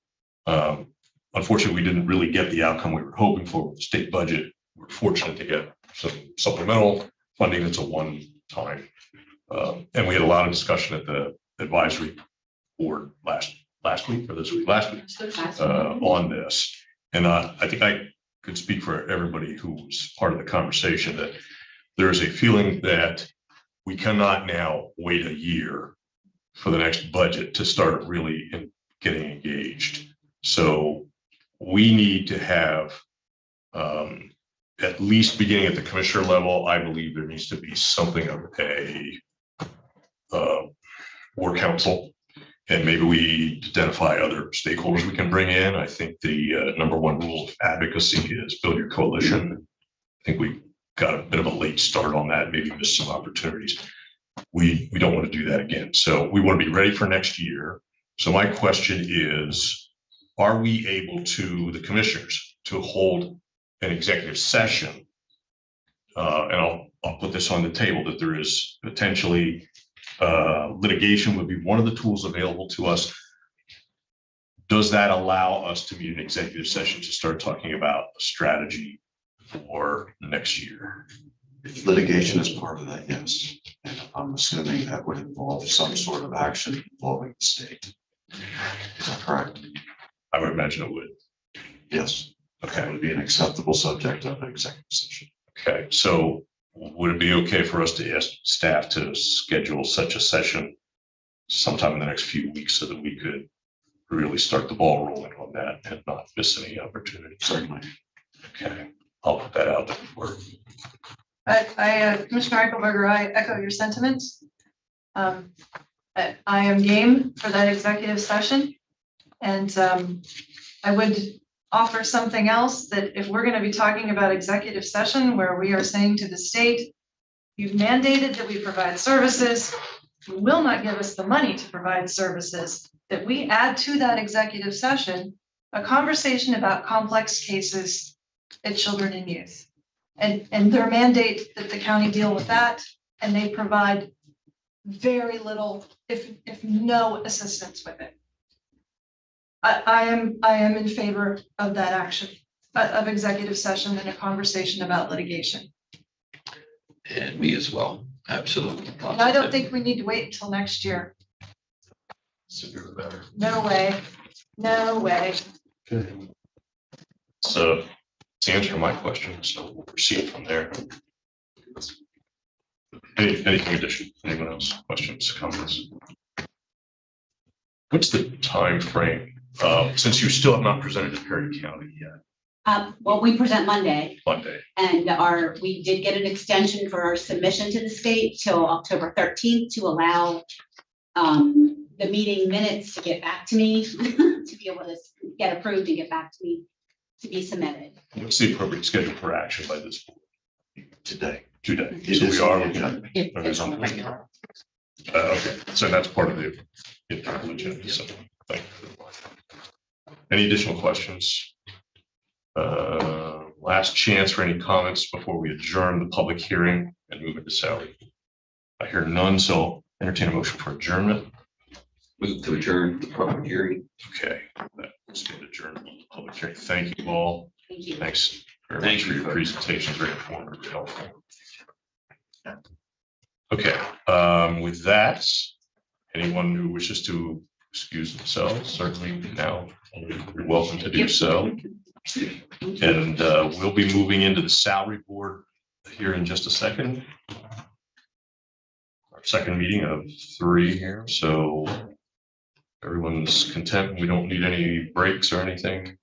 Unfortunately, we didn't really get the outcome we were hoping for with the state budget. We're fortunate to get some supplemental funding that's a one-time. And we had a lot of discussion at the advisory board last week on this. And I think I could speak for everybody who was part of the conversation that there is a feeling that we cannot now wait a year for the next budget to start really getting engaged. So we need to have, at least beginning at the commissioner level, I believe there needs to be something of a war council. And maybe we identify other stakeholders we can bring in. I think the number one rule of advocacy is build your coalition. I think we got a bit of a late start on that, maybe missed some opportunities. We don't want to do that again. So we want to be ready for next year. So my question is, are we able to, the commissioners, to hold an executive session? And I'll put this on the table, that there is potentially litigation would be one of the tools available to us. Does that allow us to meet an executive session to start talking about a strategy for next year? If litigation is part of that, yes. And I'm assuming that would involve some sort of action involving the state. Is that correct? I would imagine it would. Yes. Okay. That would be an acceptable subject of an executive session. Okay. So would it be okay for us to ask staff to schedule such a session sometime in the next few weeks so that we could really start the ball rolling on that and not miss any opportunities? Certainly. Okay. I'll put that out there for. Commissioner Eichelberger, I echo your sentiments. I am game for that executive session. And I would offer something else, that if we're going to be talking about executive session where we are saying to the state, you've mandated that we provide services, you will not give us the money to provide services, that we add to that executive session a conversation about complex cases at children and youth. And their mandate that the county deal with that, and they provide very little, if no assistance with it. I am in favor of that action, of executive session and a conversation about litigation. And me as well. Absolutely. And I don't think we need to wait until next year. Sooner the better. No way, no way. Okay. So to answer my question, so we'll proceed from there. Anything additional? Anyone else? Questions, comments? What's the time frame? Since you still have not presented to Perry County yet, Well, we present Monday, Monday. and we did get an extension for our submission to the state till October 13th to allow the meeting minutes to get back to me, to be able to get approved and get back to me. to be submitted. What's the appropriate schedule for action by this board? Today. Today. It So is we are on the looking at. agenda. It's on the regular. Okay, so that's part of the internal agenda. So thank you. Any additional questions? Last chance for any comments before we adjourn the public hearing and move into salary. I hear none, so entertain a motion for adjournment. Move to adjourn the public hearing. Okay, let's get adjourned. Public hearing. Thank you all. Thank you. Thanks very Thank much for you, your folks. presentation. Very informative, very helpful. Okay, with that, anyone who wishes to excuse themselves, certainly now you're welcome to do so. And we'll be moving into the salary board here in just a second. Our second meeting of 3 here, so everyone's content. We don't need any breaks or anything.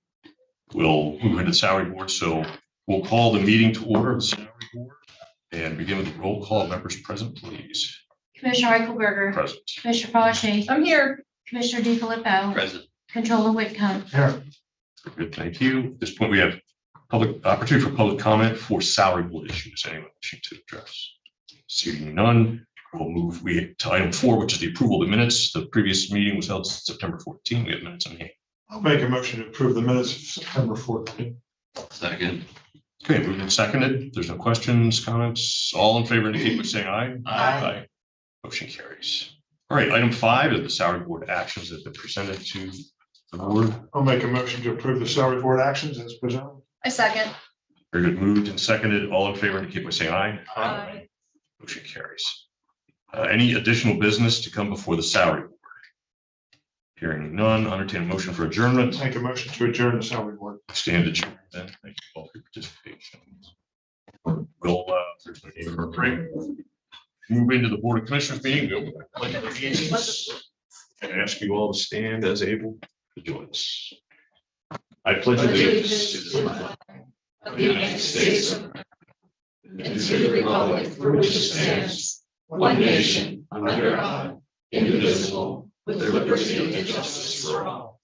We'll move into the salary board, so we'll call the meeting to order, the salary board, and begin with the roll call. Members present, please. Commissioner Eichelberger, Present. Commissioner Fawcett, I'm here. Commissioner DiFilippo, Present. Controller Whitcomb. Good, thank you. At this point, we have public opportunity for public comment for salary board issues. Anyone wishing to address? Seeing none, we'll move to item 4, which is the approval of the minutes. The previous meeting was held September 14. We have minutes on hand. I'll make a motion to approve the minutes of September 14th. Second. Okay, moved and seconded. There's no questions, comments. All in favor indicate by saying aye. Aye. Motion carries. All right, item 5 is the salary board actions that have been presented to the board. I'll make a motion to approve the salary board actions as presented. I second. Very good, moved and seconded. All in favor indicate by saying aye. Aye. Motion carries. Any additional business to come before the salary board? Hearing none, entertain a motion for adjournment. Make a motion to adjourn the salary board. Stand adjourned then. Thank you all for your participation. We'll, there's no need for a break. Move into the Board of Commissioners meeting. Go with the pledge of allegiance. And ask you all to stand as able to join us. I pledge allegiance to the flag of the United States of America and to the republic for which it stands, one nation, under God, indivisible, with liberty and justice for all.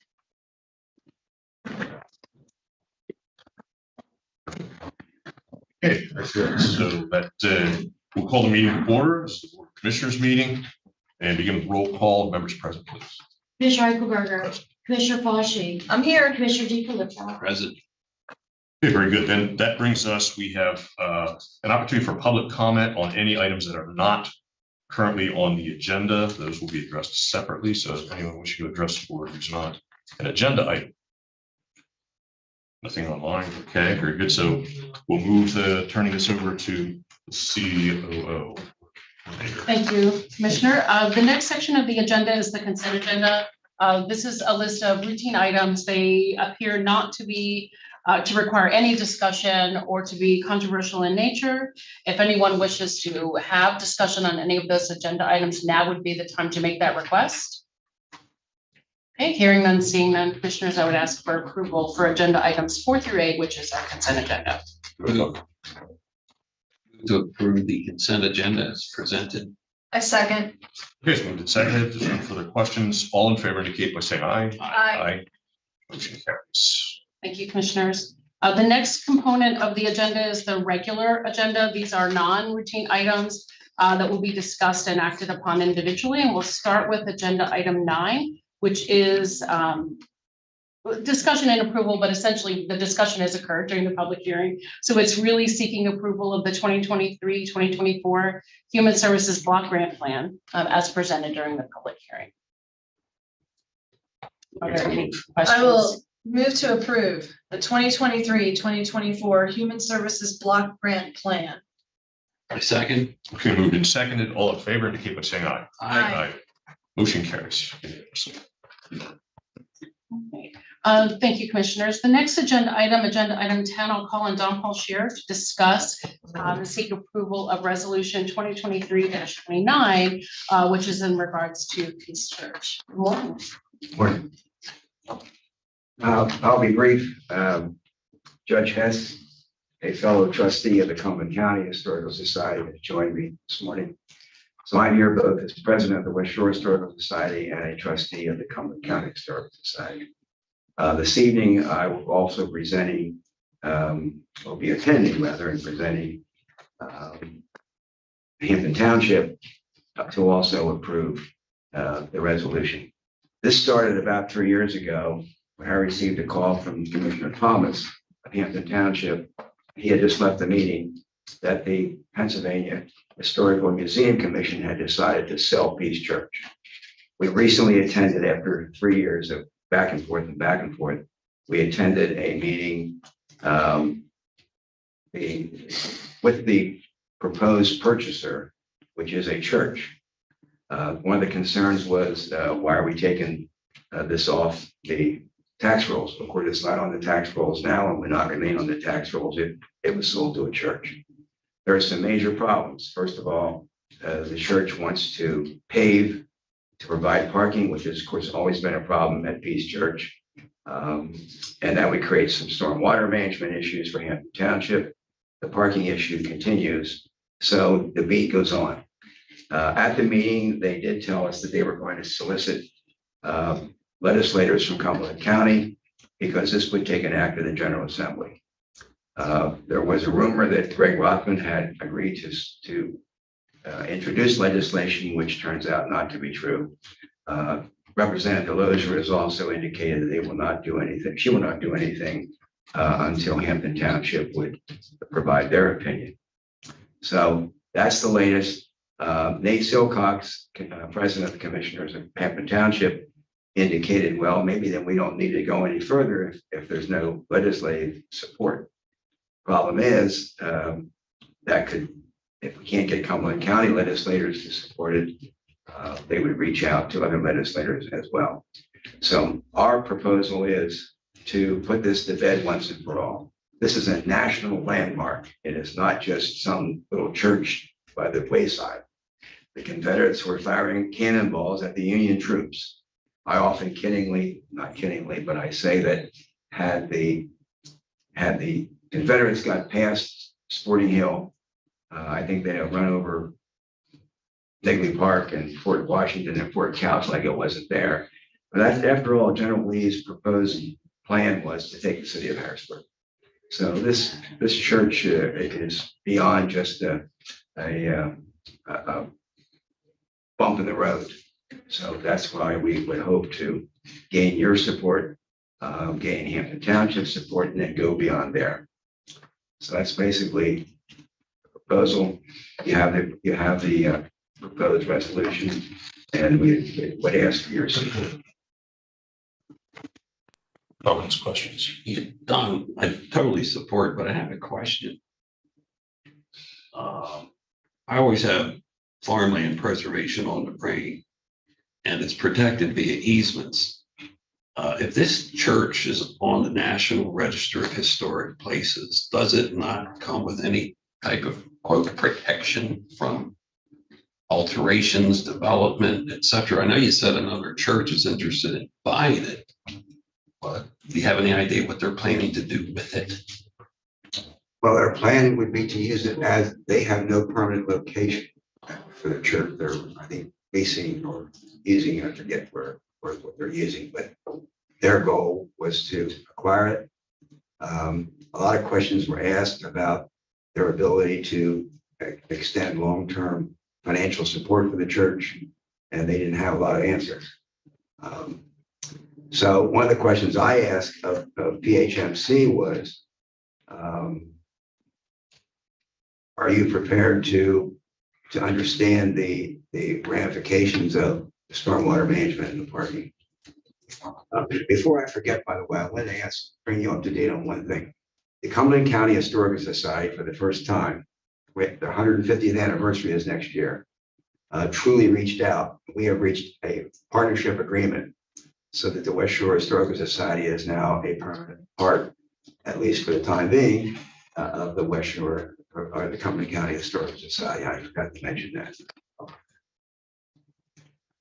Okay, that's good. So that we'll call the meeting to order. This is the Board of Commissioners meeting and begin with roll call. Members present, please. Commissioner Eichelberger, Commissioner Fawcett, I'm here. Commissioner DiFilippo. Present. Okay, very good. Then that brings us, we have an opportunity for public comment on any items that are not currently on the agenda. Those will be addressed separately. So if anyone wishing to address the board who's not an agenda item. Nothing online. Okay, very good. So we'll move turning this over to the COO. Thank you, Commissioner. The next section of the agenda is the consent agenda. This is a list of routine items. They appear not to be to require any discussion or to be controversial in nature. If anyone wishes to have discussion on any of those agenda items, now would be the time to make that request. Okay, hearing none, seeing none, commissioners, I would ask for approval for agenda items 4 through 8, which is our consent agenda. Move to approve the consent agenda as presented. I second. Okay, so moved and seconded. There's no further questions. All in favor indicate by saying aye. Aye. Motion carries. Thank you, commissioners. The next component of the agenda is the regular agenda. These are non-routine items that will be discussed and acted upon individually. And we'll start with agenda item 9, which is discussion and approval, but essentially the discussion has occurred during the public hearing. So it's really seeking approval of the 2023-2024 Human Services Block Grant Plan as presented during the public hearing. Are there any questions? I will move to approve the 2023-2024 Human Services Block Grant Plan. I second. Okay, moved and seconded. All in favor indicate by saying aye. Aye. Motion carries. Okay. Thank you, commissioners. The next agenda item 10, I'll call on Don Paul Scheer to discuss and seek approval of resolution 2023-29, which is in regards to Peace Church. Good morning. Morning. I'll be brief. Judge Hess, a fellow trustee of the Cumberland County Historical Society, has joined me this morning. So I'm here both as president of the West Shore Historical Society and a trustee of the Cumberland County Historical Society. This evening, I will also will be attending rather and presenting Hampton Township to also approve the resolution. This started about 3 years ago when I received a call from Commissioner Thomas of Hampton Township. He had just left the meeting that the Pennsylvania Historical Museum Commission had decided to sell Peace Church. We recently attended, after 3 years of back and forth, we attended a meeting with the proposed purchaser, which is a church. One of the concerns was, why are we taking this off the tax rolls? Of course, it's not on the tax rolls now and will not remain on the tax rolls if it was sold to a church. There are some major problems. First of all, the church wants to pave to provide parking, which has, of course, always been a problem at Peace Church. And that would create some stormwater management issues for Hampton Township. The parking issue continues, so the beat goes on. At the meeting, they did tell us that they were going to solicit legislators from Cumberland County because this would take an act of the General Assembly. There was a rumor that Greg Rothman had agreed to introduce legislation, which turns out not to be true. Representative Delozier has also indicated that they will not do anything. She will not do anything until Hampton Township would provide their opinion. So that's the latest. Nate Silcox, president of the commissioners of Hampton Township, indicated, well, maybe then we don't need to go any further if there's no legislative support. Problem is, that could, if we can't get Cumberland County legislators to support it, they would reach out to other legislators as well. So our proposal is to put this to bed once and for all. This is a national landmark. It is not just some little church by the wayside. The Confederates were firing cannonballs at the Union troops. I often not kiddingly, but I say that had the Confederates got past Sporting Hill, I think they'd have run over Nigley Park and Fort Washington and Fort Couch like it wasn't there. But after all, General Lee's proposed plan was to take the city of Harrisburg. So this church is beyond just a bump in the road. So that's why we would hope to gain your support, gain Hampton Township support, and then go beyond there. So that's basically the proposal. You have the proposed resolution, and we would ask for your support. Comments, questions? Don, I totally support, but I have a question. I always have farmland preservation on the brain, and it's protected via easements. If this church is on the National Register of Historic Places, does it not come with any type of quote protection from alterations, development, etc.? I know you said another church is interested in buying it, but do you have any idea what they're planning to do with it? Well, their plan would be to use it as they have no permanent location for the church. They're, I think, leasing or using it. I forget what they're using, but their goal was to acquire it. A lot of questions were asked about their ability to extend long-term financial support for the church, and they didn't have a lot of answers. So one of the questions I asked of PHMC was, are you prepared to understand the ramifications of stormwater management and the parking? Before I forget, by the way, I want to bring you up to date on one thing. The Cumberland County Historical Society, for the first time, with their 150th anniversary is next year, truly reached out. We have reached a partnership agreement so that the West Shore Historical Society is now a permanent part, at least for the time being, of the West Shore or the Cumberland County Historical Society. I forgot to mention that.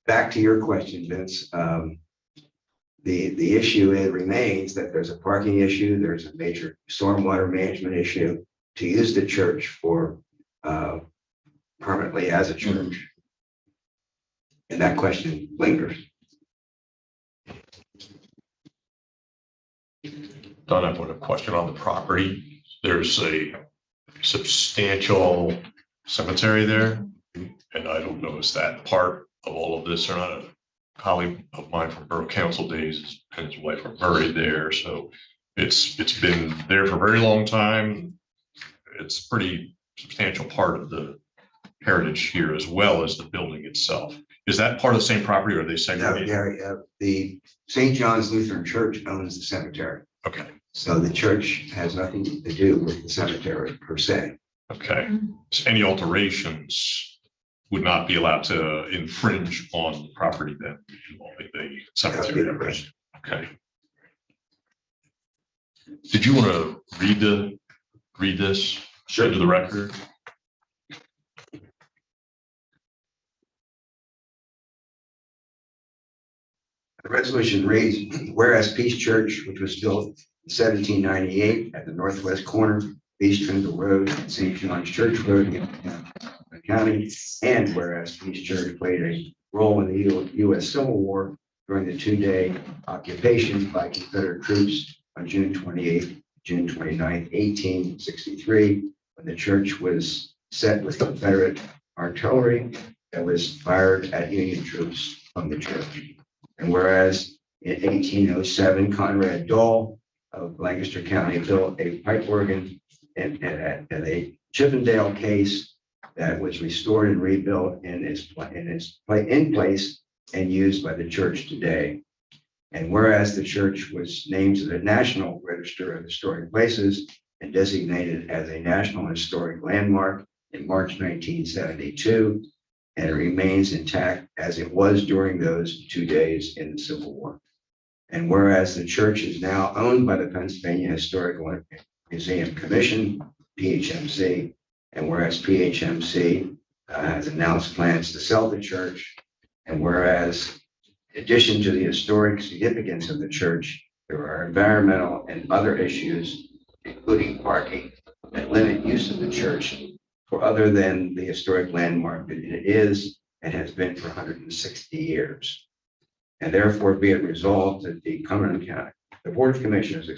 Back to your question, Vince. The issue remains that there's a parking issue, there's a major stormwater management issue to use the church for permanently as a church. And that question lingers. Don, I have a question on the property. There's a substantial cemetery there. And I don't know, is that part of all of this or not? A colleague of mine from Borough Council days and his wife are buried there. So it's been there for a very long time. It's a pretty substantial part of the heritage here as well as the building itself. Is that part of the same property or are they No, segregated? Gary, the St. John's Lutheran Church owns the cemetery. Okay, So the church has nothing to do with the cemetery per se. okay. So any alterations would not be allowed to infringe on the property then involving the cemetery. Okay. Did you want to read this into the record? The resolution reads, whereas Peace Church, which was built in 1798 at the northwest corner of East Trindle Road and St. John's Church Road in the county, and whereas Peace Church played a role in the U.S. Civil War during the two-day occupation by Confederate troops on June 28th, June 29th, 1863, when the church was set with Confederate artillery that was fired at Union troops from the church. And whereas in 1807, Conrad Dole of Lancaster County built a pipe organ and a Chippendale case that was restored and rebuilt in place and used by the church today. And whereas the church was named to the National Register of Historic Places and designated as a National Historic Landmark in March 1972, and it remains intact as it was during those 2 days in the Civil War. And whereas the church is now owned by the Pennsylvania Historical Museum Commission, PHMC, and whereas PHMC has announced plans to sell the church, and whereas in addition to the historic significance of the church, there are environmental and other issues, including parking, that limit use of the church for other than the historic landmark that it is and has been for 160 years. And therefore be it resolved that the Cumberland County, the Board of Commissioners,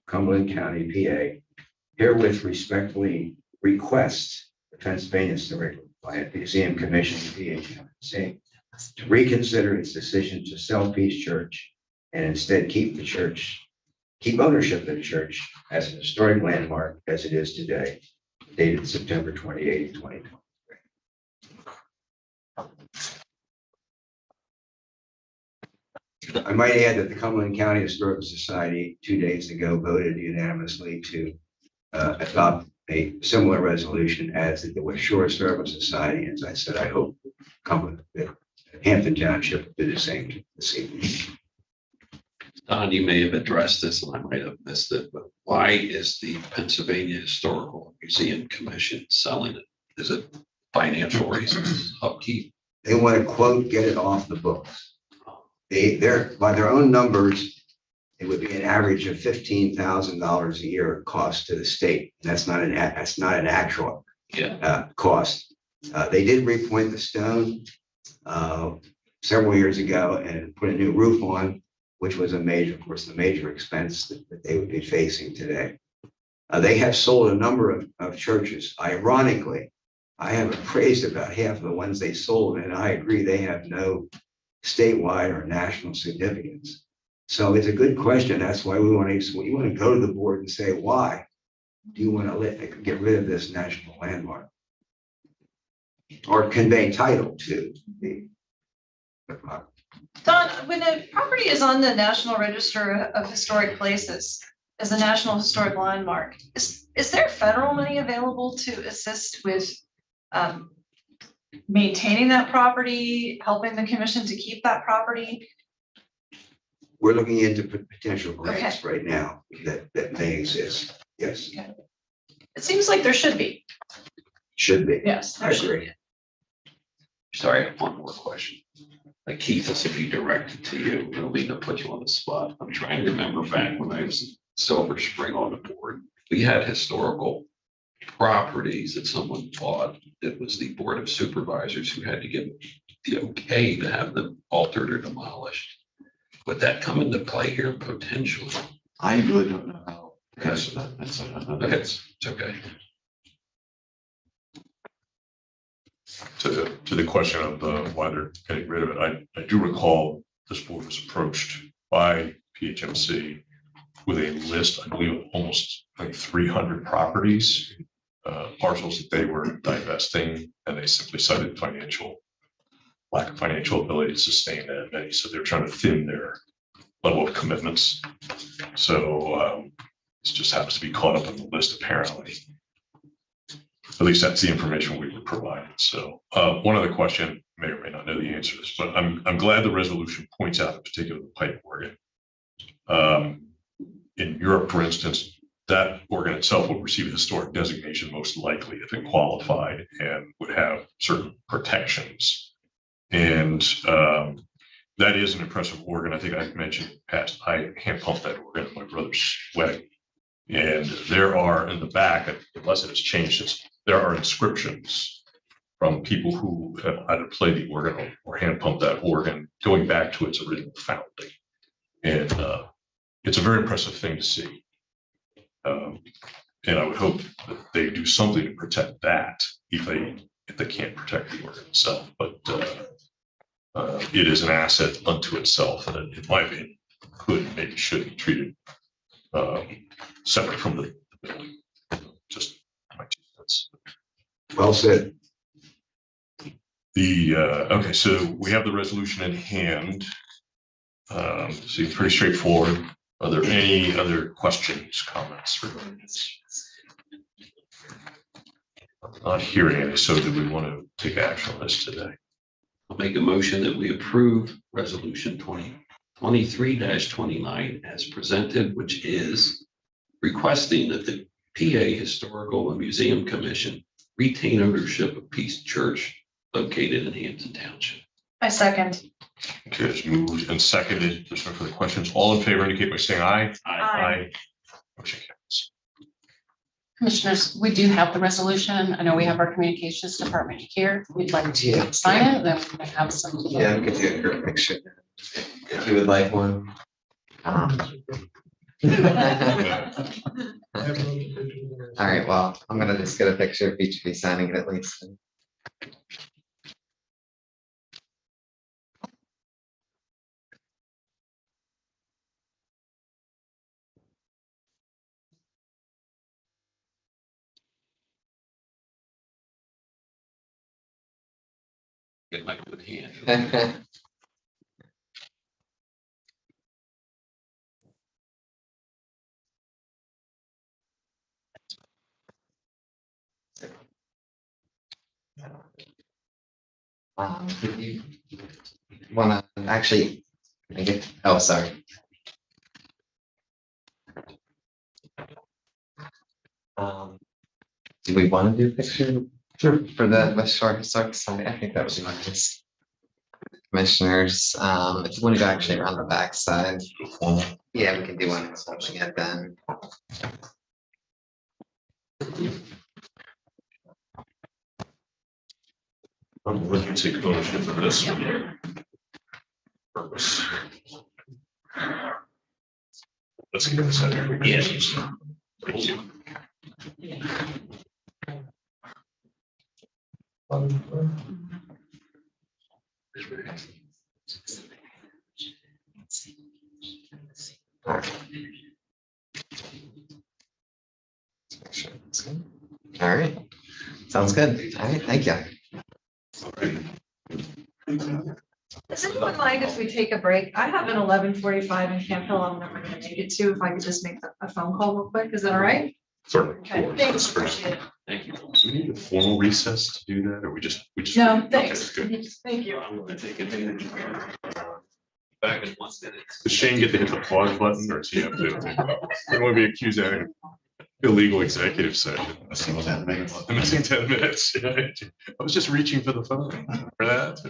Cumberland County, PA, herewith respectfully requests the Pennsylvania Historical Museum Commission, PHMC, to reconsider its decision to sell Peace Church and instead keep ownership of the church as an historic landmark as it is today, dated September 28, 2023. I might add that the Cumberland County Historical Society 2 days ago voted unanimously to adopt a similar resolution as the West Shore Historical Society. As I said, I hope Hampton Township will do the same this evening. Don, you may have addressed this and I might have missed it, but why is the Pennsylvania Historical Museum Commission selling it? Is it financial reasons, upkeep? They want to quote, get it off the books. They're by their own numbers, it would be an average of $15,000 a year cost to the state. That's not an actual cost. They did repoint the stone several years ago and put a new roof on, which was of course, the major expense that they would be facing today. They have sold a number of churches. Ironically, I have appraised about half of the ones they sold, and I agree they have no statewide or national significance. So it's a good question. That's why we want to go to the board and say, why do you want to get rid of this national landmark or convey title to the property? Don, when a property is on the National Register of Historic Places as a National Historic Landmark, is there federal money available to assist with maintaining that property, helping the commission to keep that property? We're looking into potential grants right now that may exist. Yes. Okay. It seems like there should be. Should be. Yes, there should be. Sorry, I have one more question. Like Keith, this will be directed to you. I don't mean to put you on the spot. I'm trying to remember back when I was in Silver Spring on the board. We had historical properties that someone bought. It was the Board of Supervisors who had to give the okay to have them altered or demolished. Would that come into play here potentially? I really don't know how to answer that. It's okay. To the question of why they're getting rid of it, I do recall this board was approached by PHMC with a list, I believe, of almost like 300 properties, parcels that they were divesting, and they simply cited lack of financial ability to sustain that many. So they're trying to thin their level of commitments. So this just happens to be caught up in the list, apparently. At least that's the information we were provided. So one other question, may or may not know the answer to this, but I'm glad the resolution points out in particular the pipe organ. In Europe, for instance, that organ itself would receive a historic designation most likely if it qualified and would have certain protections. And that is an impressive organ. I think I mentioned in the past, I hand pumped that organ at my brother's wedding. And there are in the back, unless it has changed, there are inscriptions from people who have either played the organ or hand pumped that organ going back to its original founding. And it's a very impressive thing to see. And I would hope that they do something to protect that if they can't protect the organ itself. But it is an asset unto itself, and in my opinion, maybe should be treated separate from the building. Just my 2 cents. Well said. Okay, so we have the resolution in hand. Seems pretty straightforward. Are there any other questions, comments regarding this? I'm not hearing any, so do we want to take action on this today? I'll make a motion that we approve resolution 2023-29 as presented, which is requesting that the PA Historical and Museum Commission retain ownership of Peace Church located in Hampton Township. I second. Okay, it's moved and seconded. There's no further questions. All in favor indicate by saying aye. Aye. Motion carries. Commissioners, we do have the resolution. I know we have our communications department here. We'd like to sign it, then we can have some. Yeah, we could do a group picture if you would like one. All right, well, I'm gonna just get a picture of each of you signing it at least. Get my good hand. If you wanna actually, oh, sorry. Do we want to do a picture for the West Shore Historic Society? I think that would be nice. Commissioners, if you want to go actually around the back side, yeah, we can do one something at then. I'm looking to take ownership of this. Purpose. Let's get this out here. Yes. Thank you. All right, sounds good. All right, thank you. Does anyone mind if we take a break? I have an 11:45 in Camp Hill. I'm never gonna make it to. If I could just make a phone call real quick, is that all right? Certainly. Okay, thanks, appreciate it. Thank you. Do we need a formal recess to do that, or we just? No, Okay, thanks. good. Thank you. I'm going to take advantage of back in 1 minute. Does Shane get to hit the pause button, or does he have to? We don't want to be accused of having illegal executive session. Missing 10 minutes. I'm missing 10 minutes. I was just reaching for the phone for that.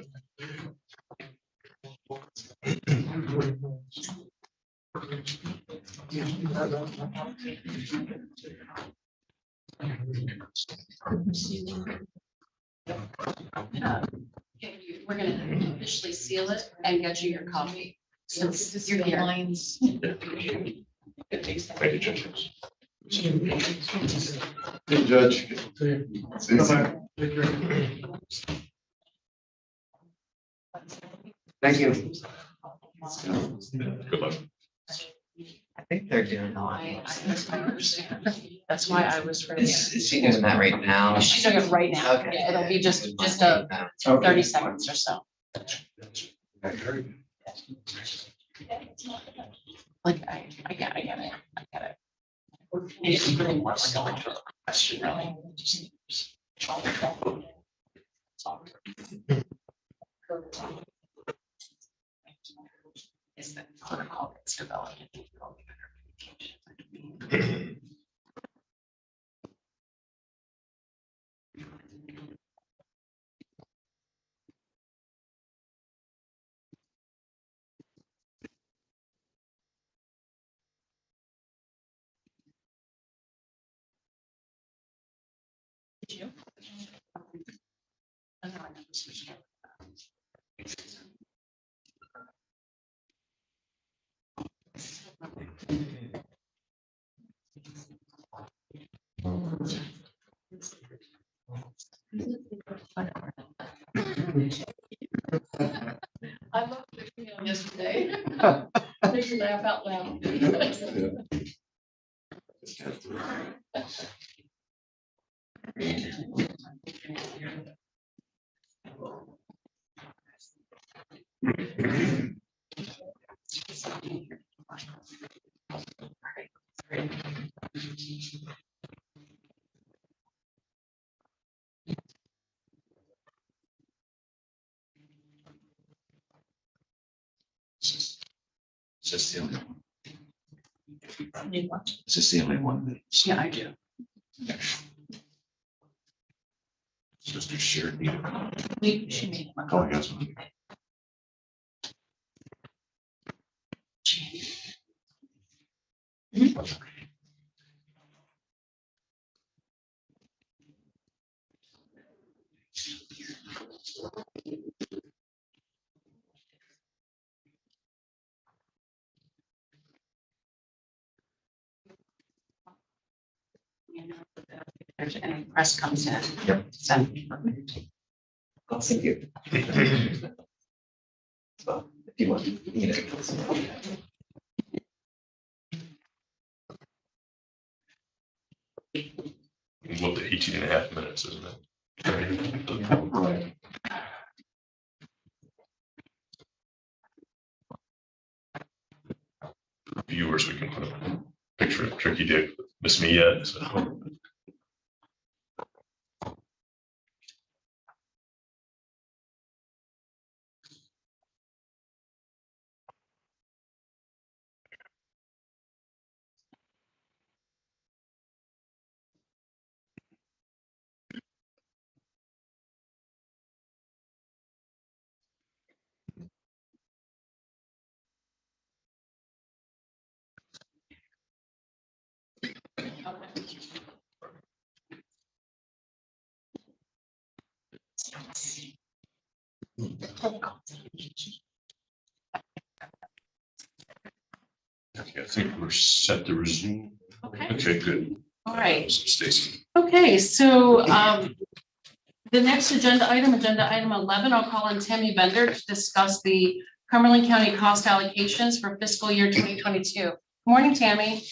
We're gonna officially seal it and get you your copy. Since you're here. Thank you, Judge. Good judge. Thank you. Good luck. I think they're doing. I understand. That's why I was ready. Is she doing that right now? She's doing it right now. Okay. Yeah, it'll be just a 30 seconds or so. Like, I get it. It's really more like a rhetorical question, really. Is that protocol that's developed? Did you? I know I never switched over. I looked at him yesterday. Made you laugh out loud. Is this the only one? Need one? Is this the only one that? Yeah, I do. Sister shared meeting. She made one. Oh, I got one. If there's any press comes in. Yep. Send. I'll send you. So, if you want, you know. What the 18.5 minutes, isn't it? Right. Viewers, we can put a picture of Tricky Dick, miss me yet, so. Okay, I think we're set to resume. Okay, Okay, good. all right. Stacy. Okay, so the next agenda item 11, I'll call on Tammy Bender to discuss the Cumberland County cost allocations for fiscal year 2022. Morning, Tammy.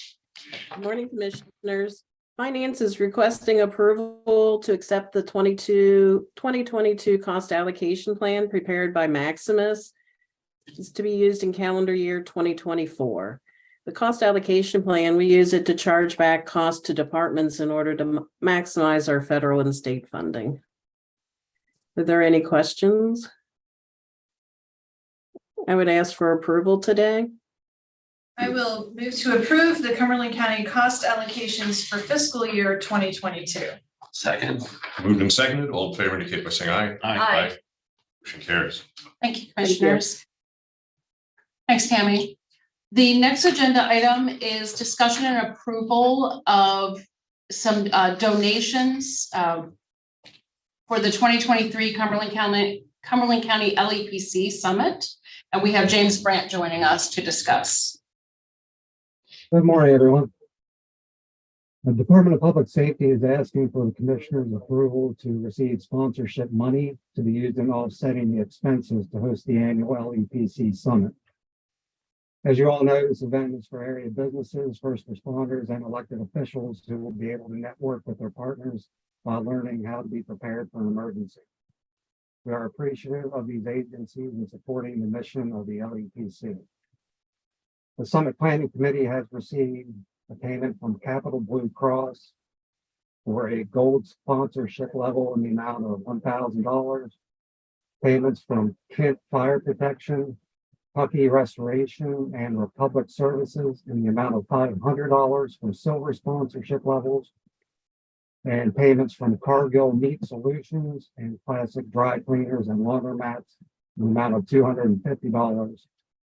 Good morning, Commissioners. Finance is requesting approval to accept the 2022 cost allocation plan prepared by Maximus. It's to be used in calendar year 2024. The cost allocation plan, we use it to charge back costs to departments in order to maximize our federal and state funding. Are there any questions? I would ask for approval today. I will move to approve the Cumberland County cost allocations for fiscal year 2022. Second. Moved and seconded, all in favor indicate by saying aye. Aye. Motion carries. Thank you, Commissioners. Thanks, Tammy. The next agenda item is discussion and approval of some donations for the 2023 Cumberland County LEPC Summit. And we have James Brandt joining us to discuss. Good morning, everyone. The Department of Public Safety is asking for the Commissioner's approval to receive sponsorship money to be used in offsetting the expenses to host the annual LEPC Summit. As you all know, this event is for area businesses, first responders, and elected officials who will be able to network with their partners while learning how to be prepared for an emergency. We are appreciative of these agencies in supporting the mission of the LEPC. The Summit Planning Committee has received a payment from Capital Blue Cross for a gold sponsorship level in the amount of $1,000. Payments from Kent Fire Protection, Puckey Restoration, and Republic Services in the amount of $500 for silver sponsorship levels. And payments from Cargill Meat Solutions and Classic Dry Cleaners and Laundromats in the amount of $250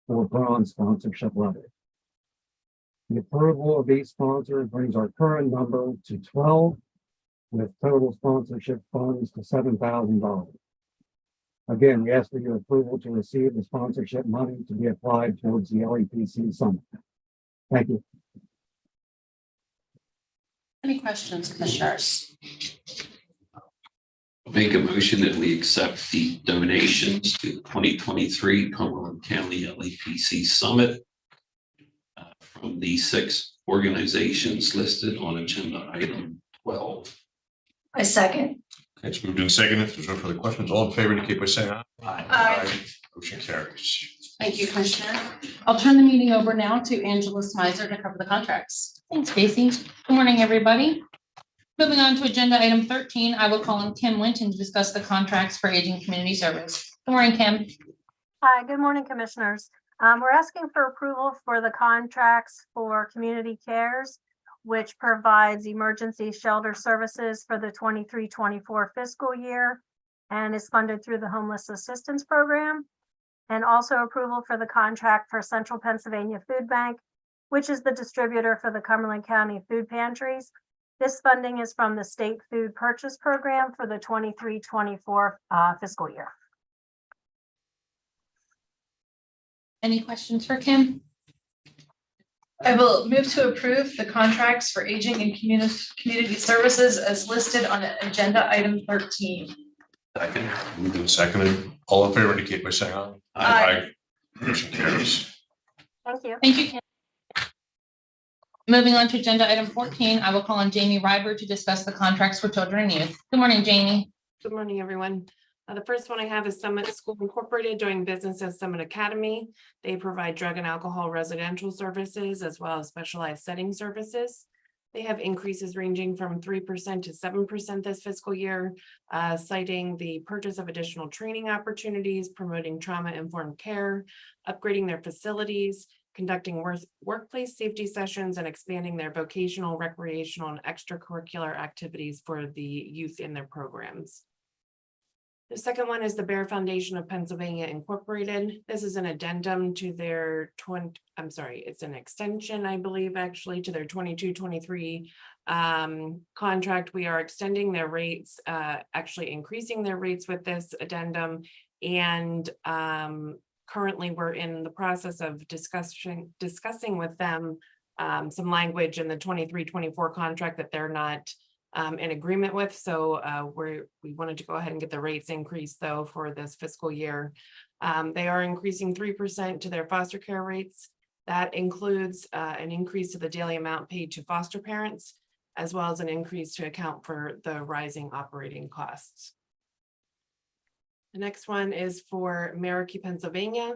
for bronze sponsorship levels. The approval of these sponsors brings our current number to 12, with total sponsorship funds to $7,000. Again, we ask for your approval to receive the sponsorship money to be applied towards the LEPC Summit. Thank you. Any questions, commissioners? Make a motion that we accept the donations to the 2023 Cumberland County LEPC Summit from the 6 organizations listed on agenda item 12. I second. Okay, it's moved in second. If there's no further questions, all in favor indicate by saying aye. Aye. Motion carries. Thank you, Commissioner. I'll turn the meeting over now to Angela Smizer to cover the contracts. Thanks, Stacy. Good morning, everybody. Moving on to agenda item 13, I will call on Kim Winton to discuss the contracts for aging community service. Good morning, Kim. Hi, good morning, Commissioners. We're asking for approval for the contracts for Community Cares, which provides emergency shelter services for the 23-24 fiscal year and is funded through the Homeless Assistance Program. And also approval for the contract for Central Pennsylvania Food Bank, which is the distributor for the Cumberland County food pantries. This funding is from the State Food Purchase Program for the 23-24 fiscal year. Any questions for Kim? I will move to approve the contracts for aging and community services as listed on agenda item 13. Second. Moved and seconded. All in favor indicate by saying aye. Aye. Motion carries. Thank you. Thank you, Kim. Moving on to agenda item 14, I will call on Jamie Ryber to discuss the contracts for children and youth. Good morning, Jamie. Good morning, everyone. The first one I have is Summit School Incorporated, doing business as Summit Academy. They provide drug and alcohol residential services as well as specialized setting services. They have increases ranging from 3% to 7% this fiscal year, citing the purchase of additional training opportunities, promoting trauma-informed care, upgrading their facilities, conducting workplace safety sessions, and expanding their vocational, recreational, and extracurricular activities for the youth in their programs. The second one is the Bear Foundation of Pennsylvania Incorporated. This is an addendum to their it's an extension, I believe, actually, to their 22-23 contract. We are extending their rates, actually increasing their rates with this addendum. And currently we're in the process of discussing with them some language in the 23-24 contract that they're not in agreement with. So we wanted to go ahead and get the rates increased though for this fiscal year. They are increasing 3% to their foster care rates. That includes an increase to the daily amount paid to foster parents, as well as an increase to account for the rising operating costs. The next one is for Merricky, Pennsylvania.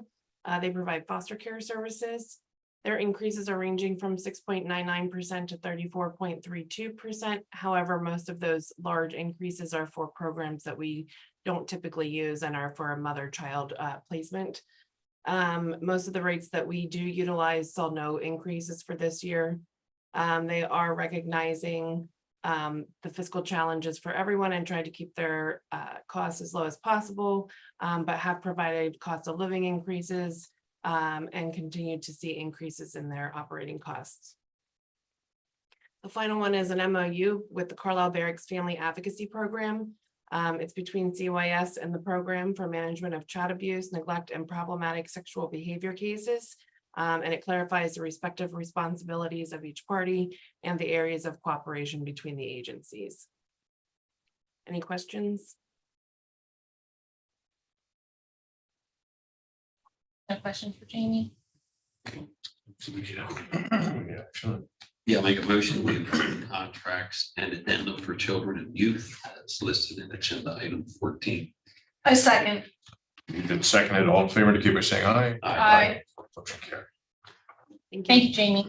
They provide foster care services. Their increases are ranging from 6.99% to 34.32%. However, most of those large increases are for programs that we don't typically use and are for a mother-child placement. Most of the rates that we do utilize saw no increases for this year. They are recognizing the fiscal challenges for everyone and trying to keep their costs as low as possible, but have provided cost of living increases and continue to see increases in their operating costs. The final one is an MOU with the Carlisle Barracks Family Advocacy Program. It's between CYS and the program for management of child abuse, neglect, and problematic sexual behavior cases. And it clarifies the respective responsibilities of each party and the areas of cooperation between the agencies. Any questions? No questions for Jamie? Yeah, make a motion, we approve contracts and addendum for children and youth as listed in agenda item 14. I second. Moved and seconded, all in favor, indicate by saying aye. Aye. Motion carried. Thank you, Jamie.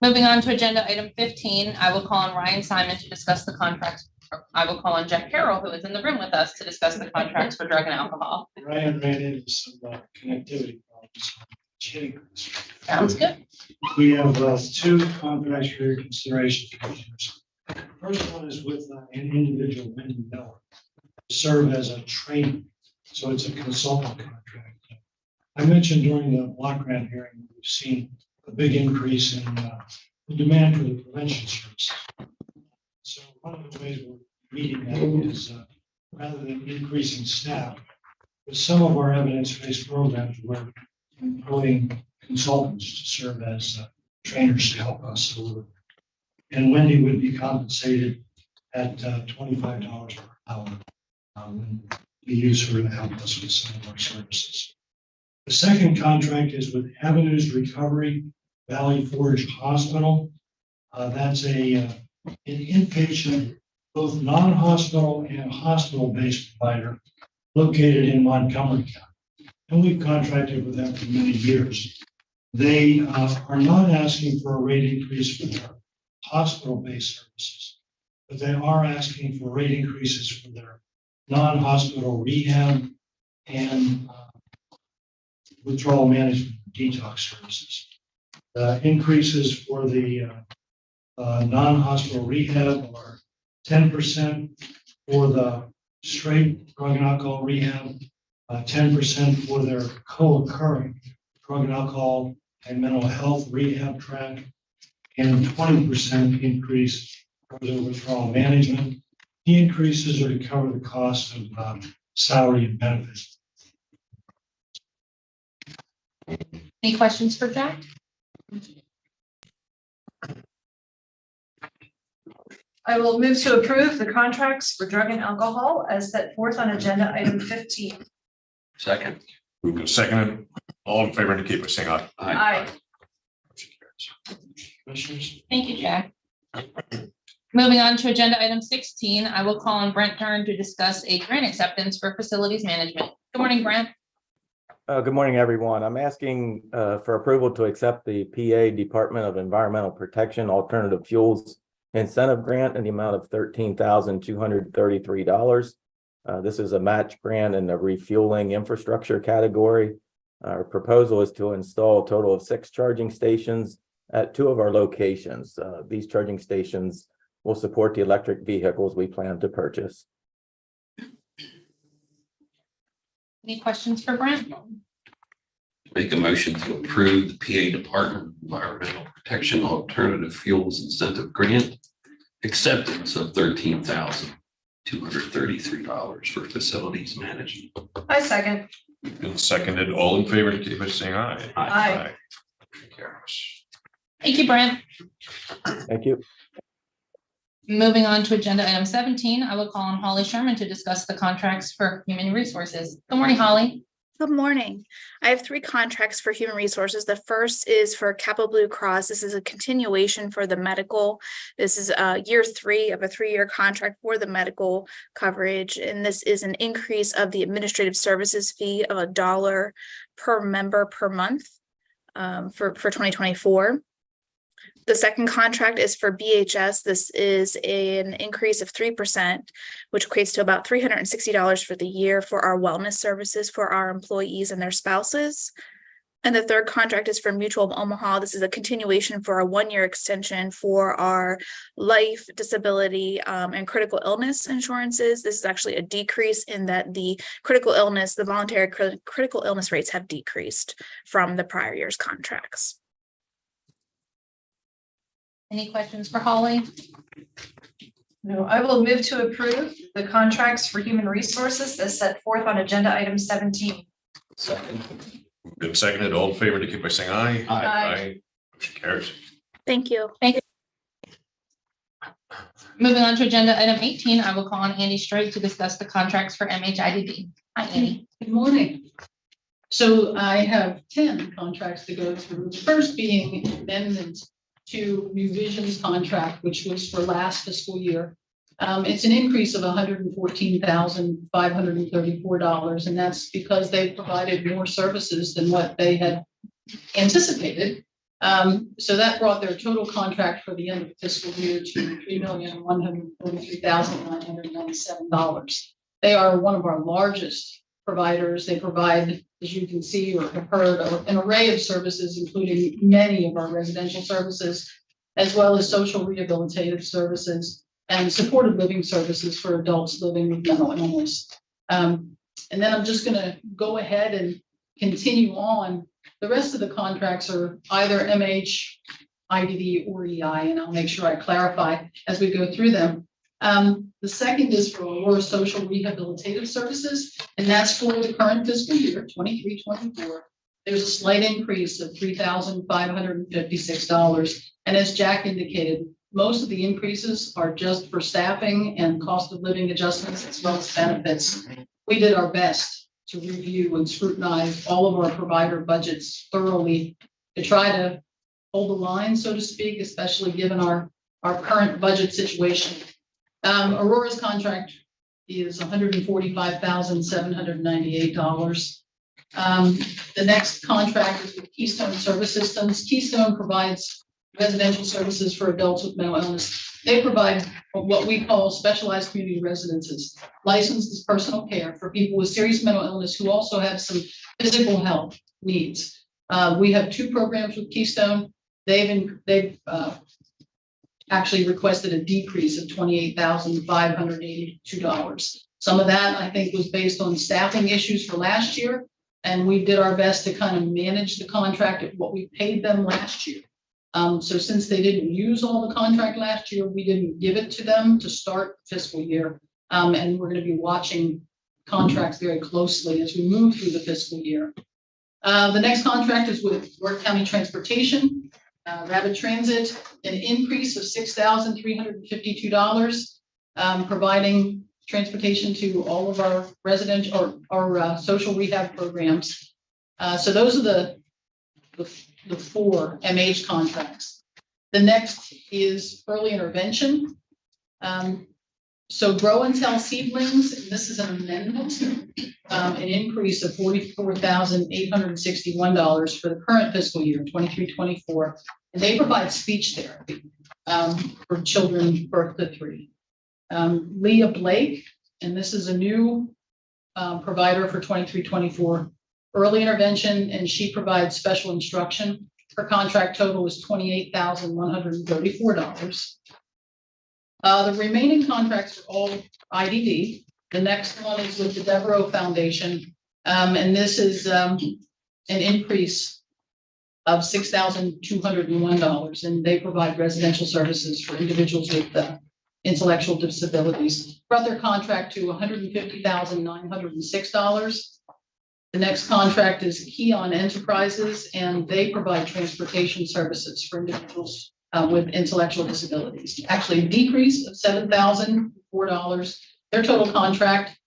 Moving on to agenda item 15, I will call on Ryan Simon to discuss the contracts. I will call on Jack Carroll, who is in the room with us, to discuss the contracts for drug and alcohol. Ryan ran into some connectivity problems. Sounds good. We have two contracts for your consideration, Commissioners. First one is with an individual, Wendy Miller, to serve as a trainer. So it's a consultant contract. I mentioned during the block grant hearing, we've seen a big increase in the demand for the prevention services. So one of the ways we're meeting that is rather than increasing staff, with some of our evidence-based programs, we're employing consultants to serve as trainers to help us deliver. And Wendy would be compensated at $25 per hour when we use her to help us with some of our services. The second contract is with Avenues Recovery Valley Forge Hospital. That's an inpatient, both non-hospital and hospital-based provider located in Montgomery County. And we've contracted with them for many years. They are not asking for a rate increase for their hospital-based services, but they are asking for rate increases for their non-hospital rehab and withdrawal management detox services. Increases for the non-hospital rehab are 10% for the straight drug and alcohol rehab, 10% for their co-occurring drug and alcohol and mental health rehab track, and 20% increase for the withdrawal management. The increases are to cover the cost of salary and benefits. Any questions for Jack? I will move to approve the contracts for drug and alcohol as set forth on agenda item 15. Second. Moved and seconded, all in favor, indicate by saying aye. Aye. Motion carries. Commissioners? Thank you, Jack. Moving on to agenda item 16, I will call on Brent Kern to discuss a grant acceptance for facilities management. Good morning, Brent. Good morning, everyone. I'm asking for approval to accept the PA Department of Environmental Protection Alternative Fuels Incentive Grant in the amount of $13,233. This is a match grant in the refueling infrastructure category. Our proposal is to install a total of 6 charging stations at 2 of our locations. These charging stations will support the electric vehicles we plan to purchase. Any questions for Brent? Make a motion to approve the PA Department of Environmental Protection Alternative Fuels Incentive Grant acceptance of $13,233 for facilities management. I second. Been seconded, all in favor, indicate by saying aye. Aye. Motion carries. Thank you, Brent. Thank you. Moving on to agenda item 17, I will call on Holly Sherman to discuss the contracts for human resources. Good morning, Holly. Good morning. I have 3 contracts for human resources. The first is for Capital Blue Cross. This is a continuation for the medical. This is year 3 of a 3-year contract for the medical coverage. And this is an increase of the administrative services fee of $1 per member per month for 2024. The second contract is for BHS. This is an increase of 3%, which equates to about $360 for the year for our wellness services for our employees and their spouses. And the third contract is for Mutual of Omaha. This is a continuation for a 1-year extension for our life, disability, and critical illness insurances. This is actually a decrease in that the critical illness, the voluntary critical illness rates have decreased from the prior year's contracts. Any questions for Holly? No, I will move to approve the contracts for human resources as set forth on agenda item 17. Second. Been seconded. All in favor, indicate by saying aye. Aye. Motion carries. Thank you. Moving on to agenda item 18, I will call on Andy Straight to discuss the contracts for MHIDD. Hi, Andy. Good morning. So I have 10 contracts to go through. The first being amendment to New Vision's contract, which was for last fiscal year. It's an increase of $114,534, and that's because they provided more services than what they had anticipated. So that brought their total contract for the end of the fiscal year to $3,143,997. They are one of our largest providers. They provide, as you can see or have heard, an array of services, including many of our residential services, as well as social rehabilitative services and supported living services for adults living with mental illness. And then I'm just going to go ahead and continue on. The rest of the contracts are either MH, IDD, or EI, and I'll make sure I clarify as we go through them. The second is for Aurora Social Rehabilitative Services, and that's for the current fiscal year, 23-24. There's a slight increase of $3,556. And as Jack indicated, most of the increases are just for staffing and cost of living adjustments as well as benefits. We did our best to review and scrutinize all of our provider budgets thoroughly to try to hold the line, so to speak, especially given our current budget situation. Aurora's contract is $145,798. The next contract is with Keystone Service Systems. Keystone provides residential services for adults with mental illness. They provide what we call specialized community residences, licensed as personal care for people with serious mental illness who also have some physical health needs. We have 2 programs with Keystone. They've actually requested a decrease of $28,582. Some of that, I think, was based on staffing issues for last year, and we did our best to kind of manage the contract at what we paid them last year. So since they didn't use all the contract last year, we didn't give it to them to start fiscal year. And we're going to be watching contracts very closely as we move through the fiscal year. The next contract is with York County Transportation, Rapid Transit, an increase of $6,352, providing transportation to all of our residential or our social rehab programs. So those are the 4 MH contracts. The next is early intervention. So Grow and Tell Seedlings, and this is an amendment, an increase of $44,861 for the current fiscal year, 23-24. And they provide speech therapy for children birth to 3. Leah Blake, and this is a new provider for 23-24. Early intervention, and she provides special instruction. Her contract total is $28,134. The remaining contracts are all IDD. The next one is with the Devereaux Foundation, and this is an increase of $6,201, and they provide residential services for individuals with intellectual disabilities. Brought their contract to $150,906. The next contract is Keon Enterprises, and they provide transportation services for individuals with intellectual disabilities. Actually, a decrease of $7,004. Their total contract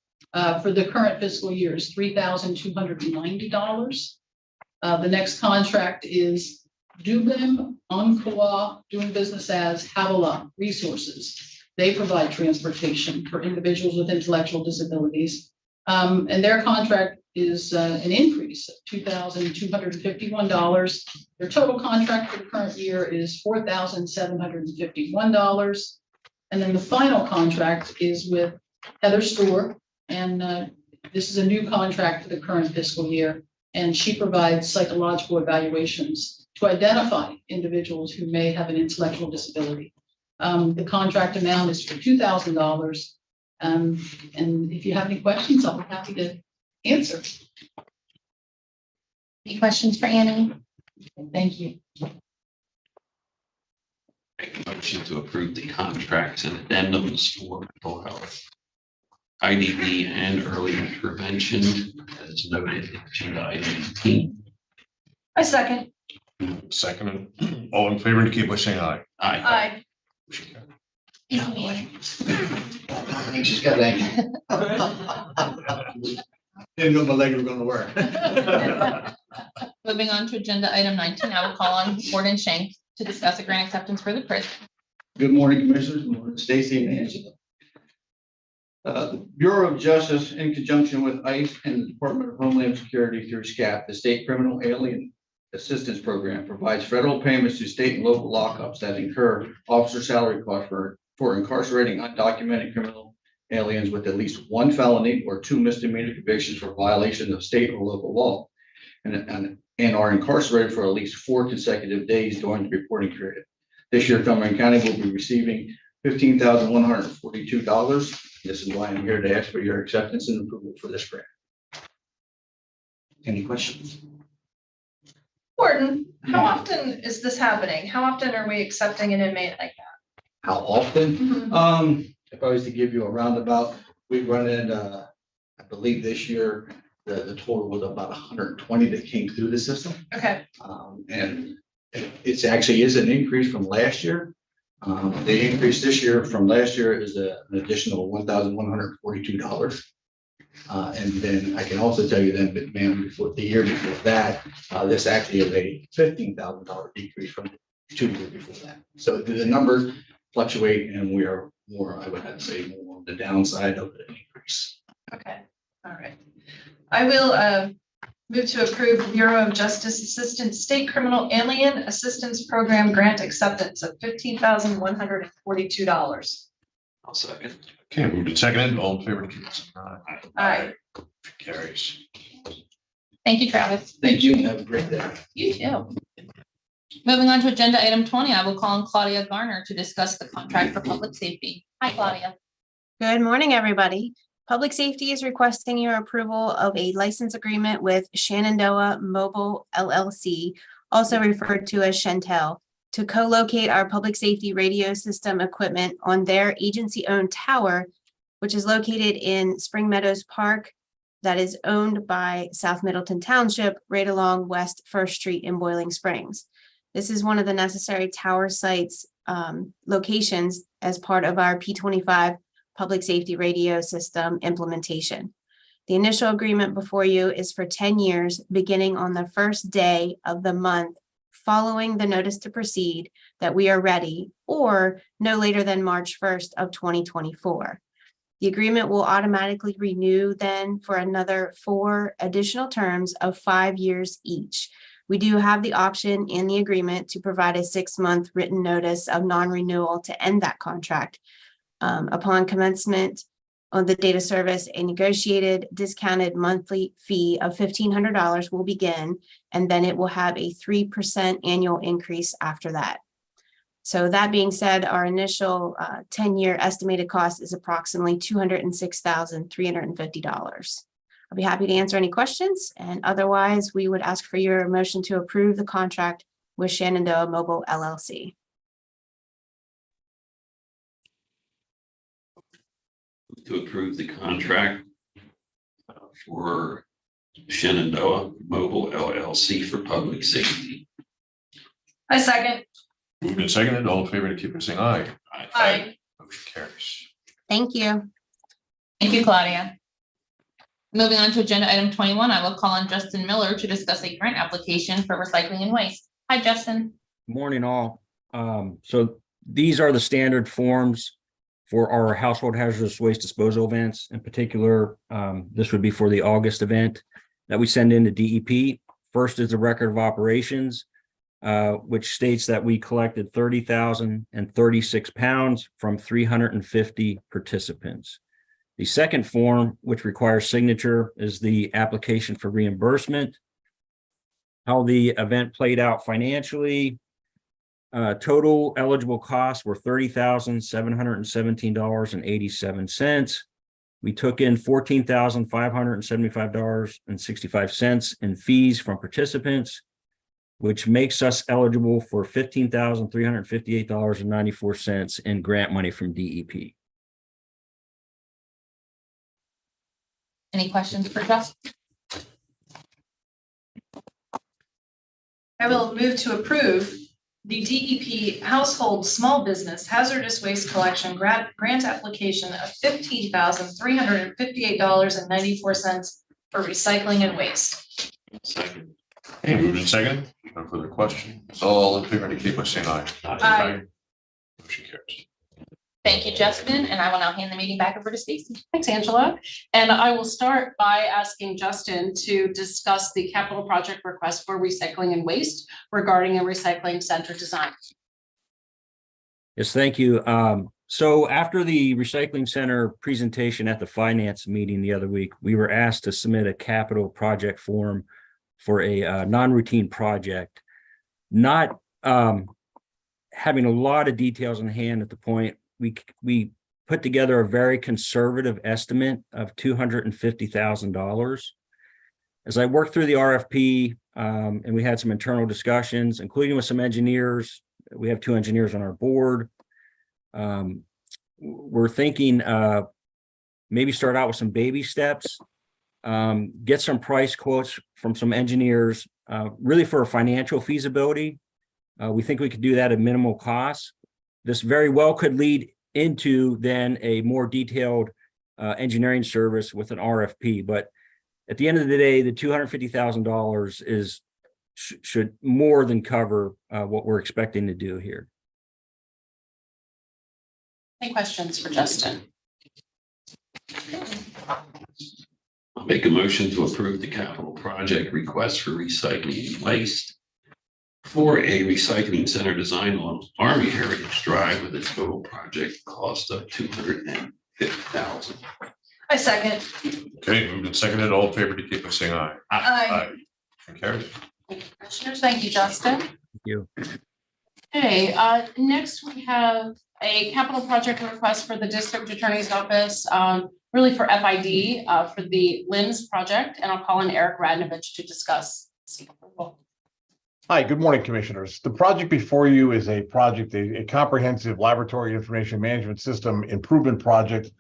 for the current fiscal year is $3,290. The next contract is Dubim Onkawa, doing business as Havilah Resources. They provide transportation for individuals with intellectual disabilities. And their contract is an increase of $2,251. Their total contract for the current year is $4,751. And then the final contract is with Heather Store, and this is a new contract for the current fiscal year. And she provides psychological evaluations to identify individuals who may have an intellectual disability. The contract amount is for $2,000. And if you have any questions, I'll be happy to answer. Any questions for Annie? Thank you. Make a motion to approve the contracts and addendums for mental health, IDD, and early intervention as noted in agenda item 18. I second. Second, all in favor indicate by saying aye. Aye. She's got that. Didn't know my leg was gonna work. Moving on to agenda item 19, I will call on Gordon Shank to discuss a grant acceptance for the prison. Good morning, Commissioners. Good morning, Stacy and Angela. The Bureau of Justice, in conjunction with ICE and the Department of Homeland Security through SCAP, the State Criminal Alien Assistance Program, provides federal payments to state and local lockups that incur officer salary costs for incarcerating undocumented criminal aliens with at least one felony or 2 misdemeanor convictions for violation of state or local law, and are incarcerated for at least 4 consecutive days during the reporting period. This year, Cumberland County will be receiving $15,142. This is why I'm here to ask for your acceptance and approval for this grant. Any questions? Gordon, how often is this happening? How often are we accepting an inmate like that? How often? If I was to give you a roundabout, we run in, I believe this year, the total was about 120 that came through the system. Okay. And it's actually is an increase from last year. The increase this year from last year is an additional $1,142. And then I can also tell you then, but ma'am, before the year before that, this actually is a $15,000 decrease from the 2 years before that. So the numbers fluctuate, and we are more, I would have to say, more on the downside of the increase. Okay, all right. I will move to approve Bureau of Justice Assistance State Criminal Alien Assistance Program grant acceptance of $15,142. I'll second. Okay, moved and seconded, all in favor indicate by saying aye. Aye. Carries. Thank you, Travis. Thank you. Have a great day. You too. Moving on to agenda item 20, I will call on Claudia Garner to discuss the contract for public safety. Hi, Claudia. Good morning, everybody. Public Safety is requesting your approval of a license agreement with Shenandoah Mobile LLC, also referred to as Shentel, to co-locate our public safety radio system equipment on their agency-owned tower, which is located in Spring Meadows Park, that is owned by South Middleton Township, right along West First Street in Boiling Springs. This is one of the necessary tower sites locations as part of our P25 public safety radio system implementation. The initial agreement before you is for 10 years, beginning on the first day of the month following the notice to proceed that we are ready, or no later than March 1st of 2024. The agreement will automatically renew then for another 4 additional terms of 5 years each. We do have the option in the agreement to provide a 6-month written notice of non-renewal to end that contract. Upon commencement on the data service, a negotiated discounted monthly fee of $1,500 will begin, and then it will have a 3% annual increase after that. So that being said, our initial 10-year estimated cost is approximately $206,350. I'll be happy to answer any questions, and otherwise we would ask for your motion to approve the contract with Shenandoah Mobile LLC. To approve the contract for Shenandoah Mobile LLC for public safety. I second. Moved and seconded, all in favor indicate by saying aye. Aye. Motion carries. Thank you. Thank you, Claudia. Moving on to agenda item 21, I will call on Justin Miller to discuss a grant application for recycling and waste. Hi, Justin. Morning, all. So these are the standard forms for our household hazardous waste disposal events. In particular, this would be for the August event that we send in to DEP. First is the record of operations, which states that we collected 30,036 pounds from 350 participants. The second form, which requires signature, is the application for reimbursement. How the event played out financially. Total eligible costs were $30,717.87. We took in $14,575.65 in fees from participants, which makes us eligible for $15,358.94 in grant money from DEP. Any questions for Justin? I will move to approve the DEP Household Small Business Hazardous Waste Collection grant application of $15,358.94 for recycling and waste. Second. Okay, moved and seconded. No further questions. All in favor indicate by saying aye. Aye. Motion carries. Thank you, Justin, and I will now hand the meeting back over to Stacy. Thanks, Angela. And I will start by asking Justin to discuss the capital project request for recycling and waste regarding a recycling center design. Yes, thank you. So after the recycling center presentation at the finance meeting the other week, we were asked to submit a capital project form for a non-routine project. Not having a lot of details in hand at the point, we put together a very conservative estimate of $250,000. As I worked through the RFP, and we had some internal discussions, including with some engineers. We have 2 engineers on our board. We're thinking maybe start out with some baby steps, get some price quotes from some engineers, really for a financial feasibility. We think we could do that at minimal cost. This very well could lead into then a more detailed engineering service with an RFP. But at the end of the day, the $250,000 should more than cover what we're expecting to do here. Any questions for Justin? I'll make a motion to approve the capital project request for recycling and waste for a recycling center design on Army Heritage Drive with a total project cost of $250,000. I second. Okay, moved and seconded. All in favor indicate by saying aye. Aye. Motion carries. Commissioners, thank you, Justin. Thank you. Okay, next we have a capital project request for the district attorney's office, really for FID, for the LIMS project, and I'll call on Eric Radnovich to discuss. Hi, good morning, Commissioners. The project before you is a project, a comprehensive laboratory information management system improvement project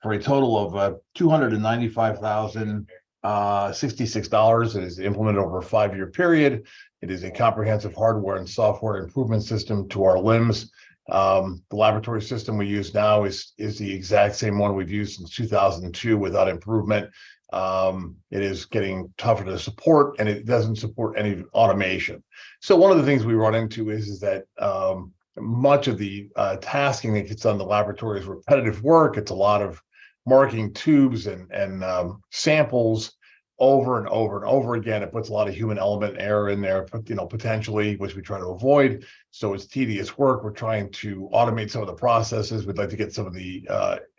for a total of $295,066. It is implemented over a 5-year period. It is a comprehensive hardware and software improvement system to our LIMS. The laboratory system we use now is the exact same one we've used since 2002 without improvement. It is getting tougher to support, and it doesn't support any automation. So one of the things we run into is that much of the tasking that gets done in the laboratory is repetitive work. It's a lot of marking tubes and samples over and over and over again. It puts a lot of human element error in there, potentially, which we try to avoid. So it's tedious work. We're trying to automate some of the processes. We'd like to get some of the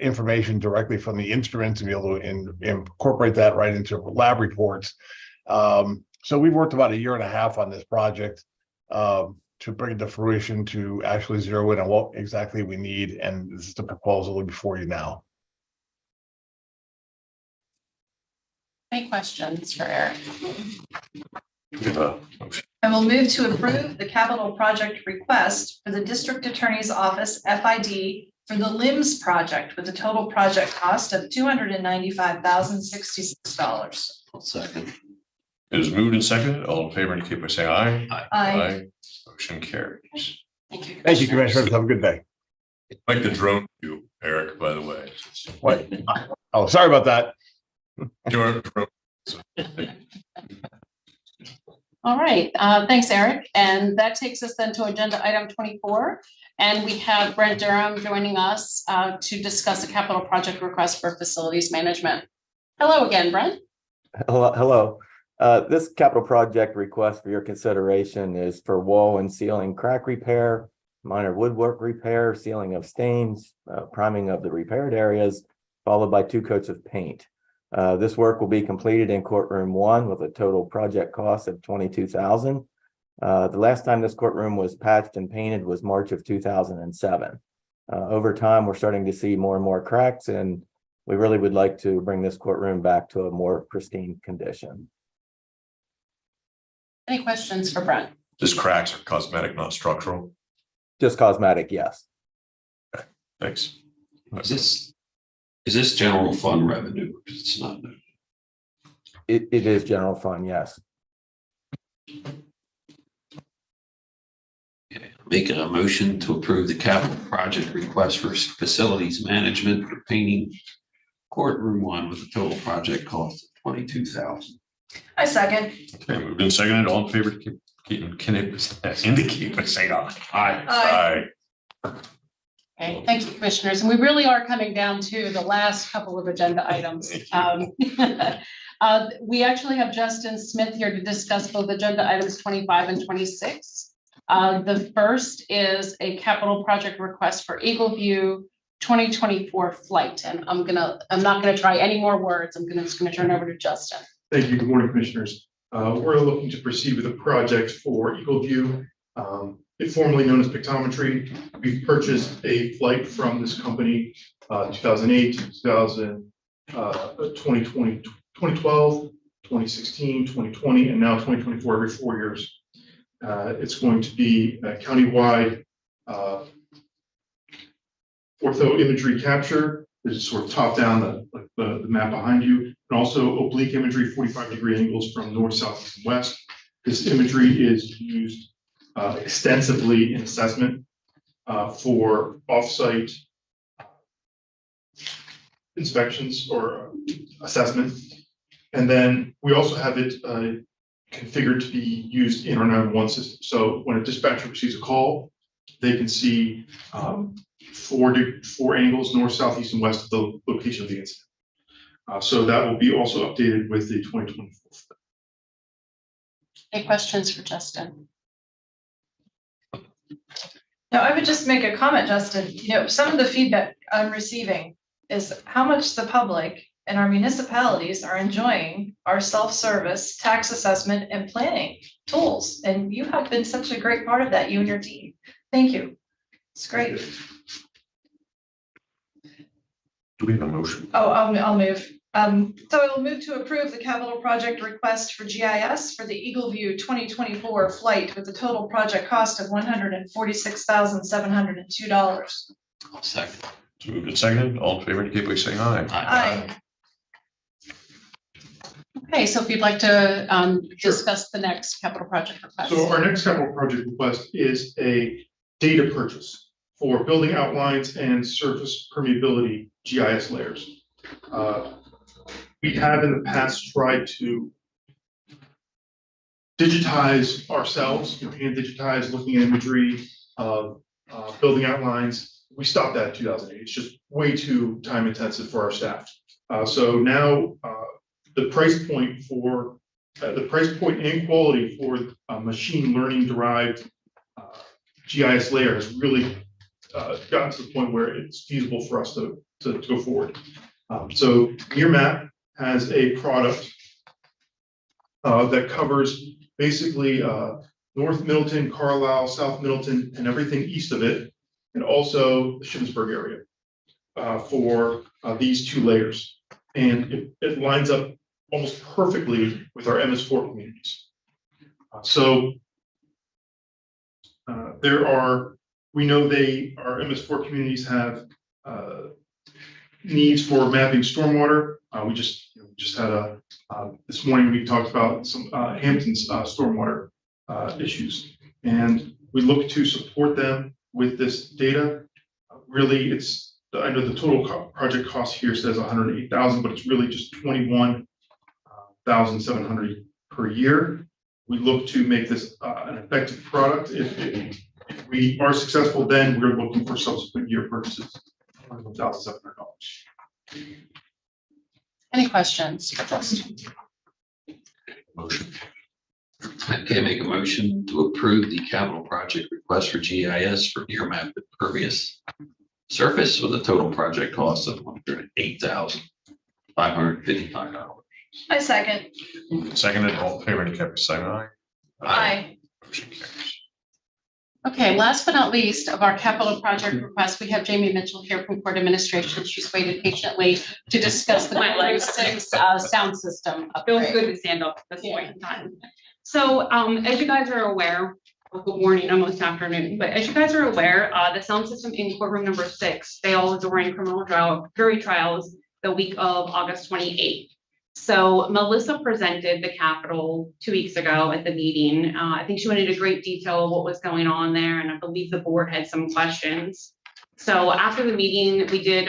information directly from the instruments and be able to incorporate that right into lab reports. So we've worked about 1.5 years on this project to bring it to fruition, to actually zero in on what exactly we need. And this is the proposal before you now. Any questions for Eric? I will move to approve the capital project request for the district attorney's office FID for the LIMS project with a total project cost of $295,066. I'll second. It is moved and seconded. All in favor indicate by saying aye. Aye. Motion carries. Thank you. Thank you, Commissioners. Have a good day. Like the drone view, Eric, by the way. What? Oh, sorry about that. All right, thanks, Eric. And that takes us then to agenda item 24. And we have Brent Durham joining us to discuss a capital project request for facilities management. Hello again, Brent. Hello. This capital project request for your consideration is for wall and ceiling crack repair, minor woodwork repair, sealing of stains, priming of the repaired areas, followed by 2 coats of paint. This work will be completed in courtroom 1 with a total project cost of $22,000. The last time this courtroom was patched and painted was March of 2007. Over time, we're starting to see more and more cracks, and we really would like to bring this courtroom back to a more pristine condition. Any questions for Brent? Just cracks are cosmetic, not structural. Just cosmetic, yes. Okay, thanks. Is this general fund revenue? It's not. It is general fund, yes. Make a motion to approve the capital project request for facilities management for painting courtroom 1 with a total project cost of $22,000. I second. Okay, moved and seconded, all in favor, indicate by saying aye. Aye. Okay, thank you, commissioners. And we really are coming down to the last couple of agenda items. We actually have Justin Smith here to discuss both agenda items 25 and 26. The first is a capital project request for Eagle View 2024 flight. And I'm not gonna try any more words. I'm just gonna turn over to Justin. Thank you. Good morning, commissioners. We're looking to proceed with a project for Eagle View, formerly known as Pictometry. We've purchased a flight from this company, 2008, 2020, 2012, 2016, 2020, and now 2024, every 4 years. It's going to be a countywide ortho imagery capture. This is sort of top down, the map behind you, and also oblique imagery, 45-degree angles from north, south, east, and west. This imagery is used extensively in assessment for offsite inspections or assessment. And then we also have it configured to be used in our 911 system. So when a dispatcher receives a call, they can see four angles, north, south, east, and west of the location of the incident. So that will be also updated with the 2024. Any questions for Justin? Now, I would just make a comment, Justin. Some of the feedback I'm receiving is how much the public and our municipalities are enjoying our self-service tax assessment and planning tools. And you have been such a great part of that, you and your team. Thank you. It's great. Do we have a motion? Oh, I'll move. So I will move to approve the capital project request for GIS for the Eagle View 2024 flight with a total project cost of $146,702. I'll second. It's moved and seconded, all in favor, indicate by saying aye. Aye. Okay, so if you'd like to discuss the next capital project request. So our next capital project request is a data purchase for building outlines and surface permeability GIS layers. We have in the past tried to digitize ourselves, hand digitize, looking at imagery of building outlines. We stopped that in 2008. It's just way too time intensive for our staff. So now the price point and quality for machine learning derived GIS layer has really gotten to the point where it's feasible for us to go forward. So Nearmap has a product that covers basically North Middleton, Carlisle, South Middleton, and everything east of it, and also the Shippensburg area for these two layers. And it lines up almost perfectly with our MS4 communities. We know our MS4 communities have needs for mapping stormwater. We just had this morning we talked about some Hampton's stormwater issues, and we look to support them with this data. Really, I know the total project cost here says $108,000, but it's really just $21,700 per year. We look to make this an effective product. If we are successful, then we're looking for subsequent year purchases. $1,700. Any questions for Justin? Motion. Okay, make a motion to approve the capital project request for GIS for Nearmap impervious surface with a total project cost of $108,555. I second. Seconded, all in favor, indicate by saying aye. Aye. Motion carries. Okay, last but not least of our capital project request, we have Jamie Mitchell here from Court Administration. She's waited patiently to discuss the Cumberland 6 sound system. Feels good to stand up at this point in time. So as you guys are aware, well, good morning, almost afternoon, but as you guys are aware, the sound system in courtroom number 6 failed during criminal jury trials the week of August 28th. So Melissa presented the capital 2 weeks ago at the meeting. I think she went into great detail of what was going on there, and I believe the board had some questions. So after the meeting, we did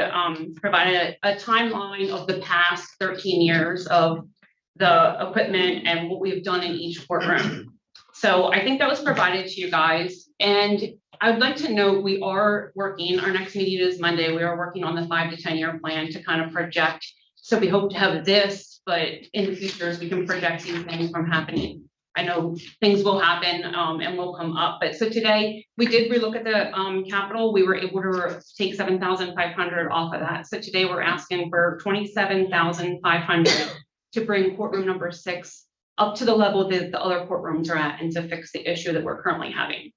provide a timeline of the past 13 years of the equipment and what we've done in each courtroom. So I think that was provided to you guys. And I would like to note we are working, our next meeting is Monday, we are working on the 5 to 10 year plan to kind of project. So we hope to have this, but in the future, as we can project these things from happening. I know things will happen and will come up, but so today we did relook at the capital. We were able to take 7,500 off of that. So today we're asking for 27,500 to bring courtroom number 6 up to the level that the other courtrooms are at and to fix the issue that we're currently having.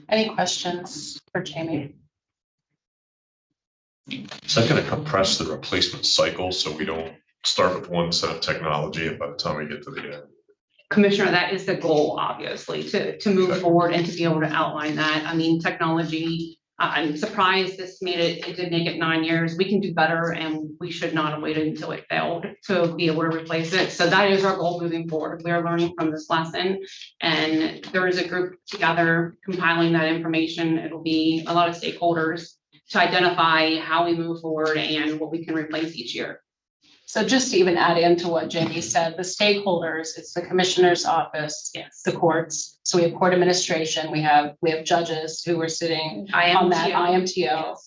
Any questions for Jamie? Is that going to compress the replacement cycle so we don't start with one set of technology and by the time we get to the end? Commissioner, that is the goal, obviously, to move forward and to be able to outline that. I mean, technology, I'm surprised this made it, it did make it 9 years. We can do better and we should not have waited until it failed to be able to replace it. So that is our goal moving forward. We are learning from this lesson and there is a group together compiling that information. It'll be a lot of stakeholders to identify how we move forward and what we can replace each year. So just to even add into what Jamie said, the stakeholders, it's the commissioner's office, yes, the courts. So we have court administration, we have judges who are sitting on that IMTO.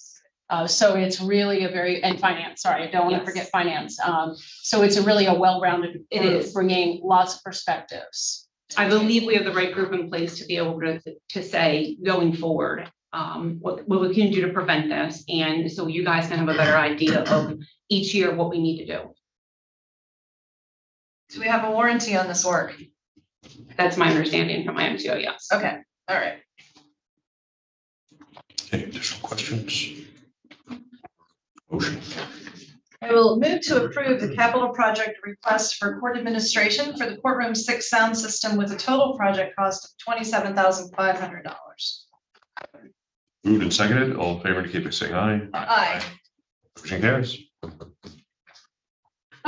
So it's really a very, and finance, sorry, I don't want to forget finance. So it's really a well-rounded, it is bringing lots of perspectives. I believe we have the right group in place to be able to say going forward, what we can do to prevent this. And so you guys can have a better idea of each year what we need to do. Do we have a warranty on this work? That's my understanding from my MTO, yes. Okay, all right. Any additional questions? Motion. I will move to approve the capital project request for court administration for the courtroom 6 sound system with a total project cost of $27,500. Moved and seconded. All in favor indicate by saying aye. Aye. Motion carries.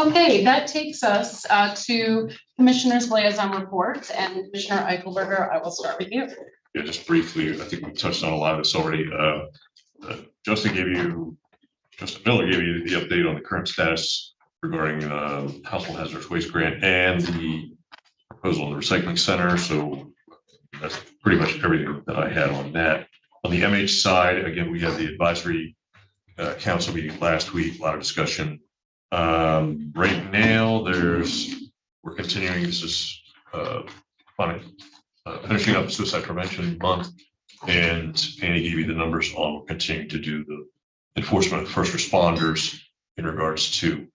Okay, that takes us to Commissioner's liaison reports, and Commissioner Eichelberger, I will start with you. Yeah, just briefly, I think we touched on a lot of this already. Justin Miller gave you the update on the current status regarding household hazardous waste grant and the proposal on the recycling center. So that's pretty much everything that I had on that. On the MH side, again, we had the advisory council meeting last week, a lot of discussion. Right now, we're continuing, this is finishing up Suicide Prevention Month, and Annie gave you the numbers on, we're continuing to do the enforcement of first responders in regards to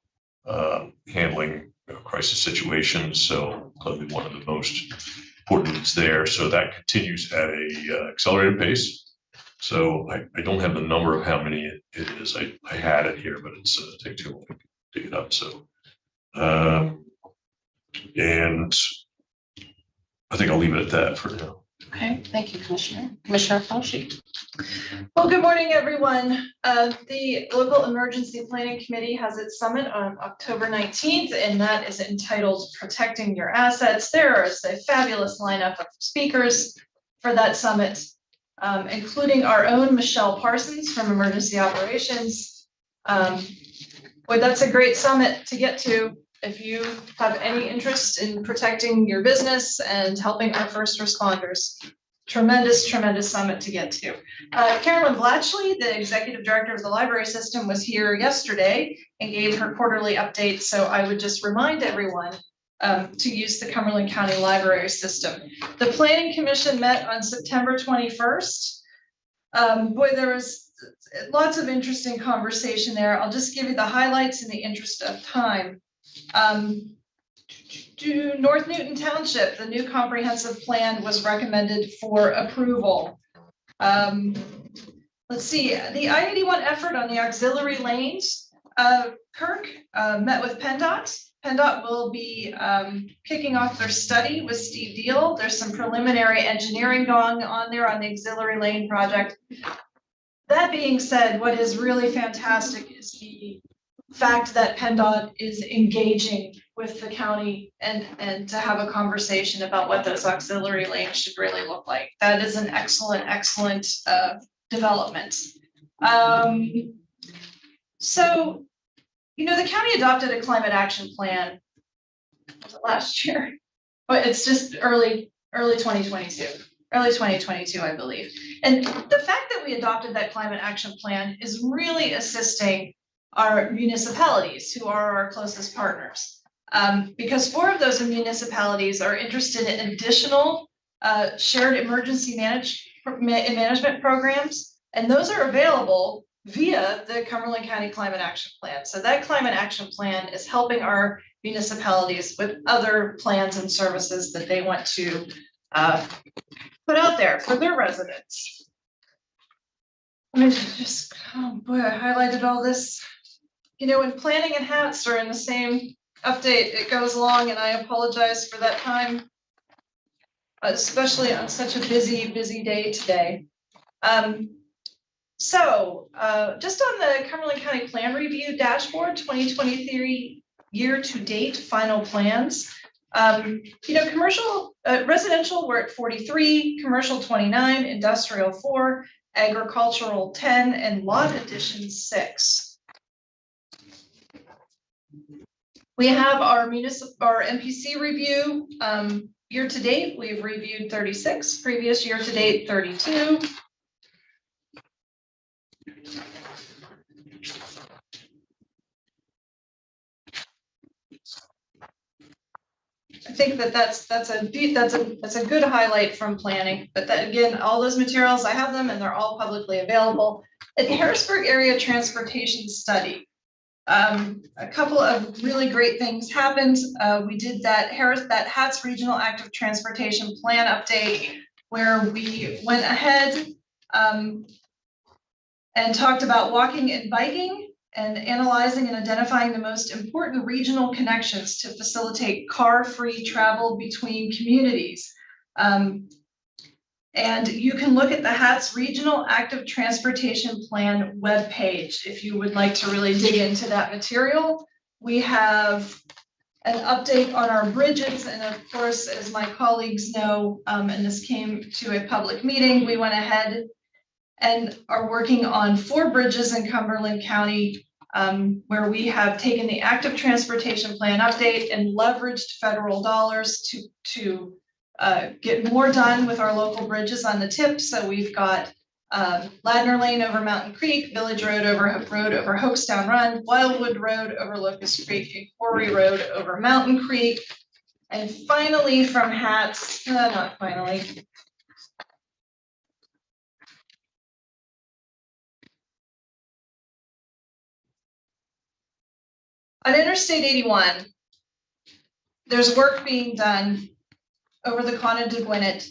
handling crisis situations. So clearly one of the most important needs there. So that continues at a accelerated pace. So I don't have the number of how many it is. I had it here, but it's take too long to dig it up. So and I think I'll leave it at that for now. Okay, thank you, Commissioner. Commissioner Fauci. Well, good morning, everyone. The local emergency planning committee has its summit on October 19th, and that is entitled Protecting Your Assets. There is a fabulous lineup of speakers for that summit, including our own Michelle Parsons from Emergency Operations. Boy, that's a great summit to get to if you have any interest in protecting your business and helping our first responders. Tremendous, tremendous summit to get to. Carolyn Blatchley, the executive director of the library system, was here yesterday and gave her quarterly update. So I would just remind everyone to use the Cumberland County Library System. The Planning Commission met on September 21st. Boy, there was lots of interesting conversation there. I'll just give you the highlights in the interest of time. North Newton Township, the new comprehensive plan was recommended for approval. Let's see, the I-81 effort on the auxiliary lanes. Kirk met with PennDOT. PennDOT will be kicking off their study with Steve Deal. There's some preliminary engineering going on there on the auxiliary lane project. That being said, what is really fantastic is the fact that PennDOT is engaging with the county and to have a conversation about what those auxiliary lanes should really look like. That is an excellent development. So, you know, the county adopted a climate action plan last year, but it's just early 2022, I believe. And the fact that we adopted that climate action plan is really assisting our municipalities, who are our closest partners. Because 4 of those municipalities are interested in additional shared emergency management programs, and those are available via the Cumberland County Climate Action Plan. So that climate action plan is helping our municipalities with other plans and services that they want to put out there for their residents. Let me just, oh boy, I highlighted all this. You know, when planning and hats are in the same update, it goes along, and I apologize for that time, especially on such a busy day today. Just on the Cumberland County Plan Review Dashboard, 2023 year-to-date final plans. You know, commercial, residential, we're at 43, commercial 29, industrial 4, agricultural 10, and lot additions 6. We have our MPC review. Year-to-date, we've reviewed 36, previous year-to-date 32. I think that's a good highlight from planning, but that again, all those materials, I have them and they're all publicly available. At the Harrisburg Area Transportation Study, a couple of really great things happened. We did that HATS Regional Active Transportation Plan update, where we went ahead and talked about walking and biking, and analyzing and identifying the most important regional connections to facilitate car-free travel between communities. And you can look at the HATS Regional Active Transportation Plan webpage if you would like to really dig into that material. We have an update on our bridges, and of course, as my colleagues know, and this came to a public meeting, we went ahead and are working on 4 bridges in Cumberland County, where we have taken the active transportation plan update and leveraged federal dollars to get more done with our local bridges on the tip. So we've got Ladner Lane over Mountain Creek, Village Road over Hokestown Run, Wildwood Road over Locust Creek, and Quarry Road over Mountain Creek. And finally, from HATS, not finally, on Interstate 81, there's work being done over the Conde de Gwinnett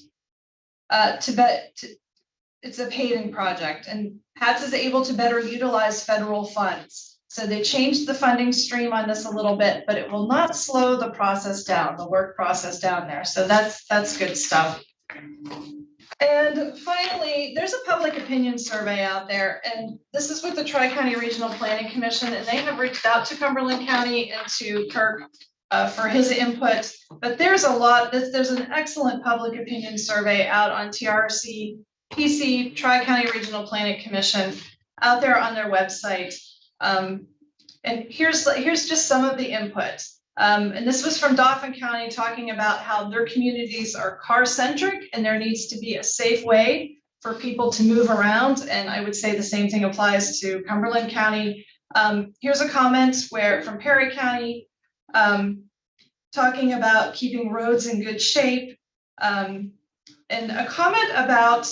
it's a paving project, and HATS is able to better utilize federal funds. So they changed the funding stream on this a little bit, but it will not slow the process down, the work process down there. So that's good stuff. And finally, there's a public opinion survey out there, and this is with the Tri-County Regional Planning Commission, and they have reached out to Cumberland County and to Kirk for his input. But there's an excellent public opinion survey out on TRC, PC, Tri-County Regional Planning Commission, out there on their website. And here's just some of the input. And this was from Dauphin County, talking about how their communities are car-centric and there needs to be a safe way for people to move around. And I would say the same thing applies to Cumberland County. Here's a comment from Perry County, talking about keeping roads in good shape. And a comment about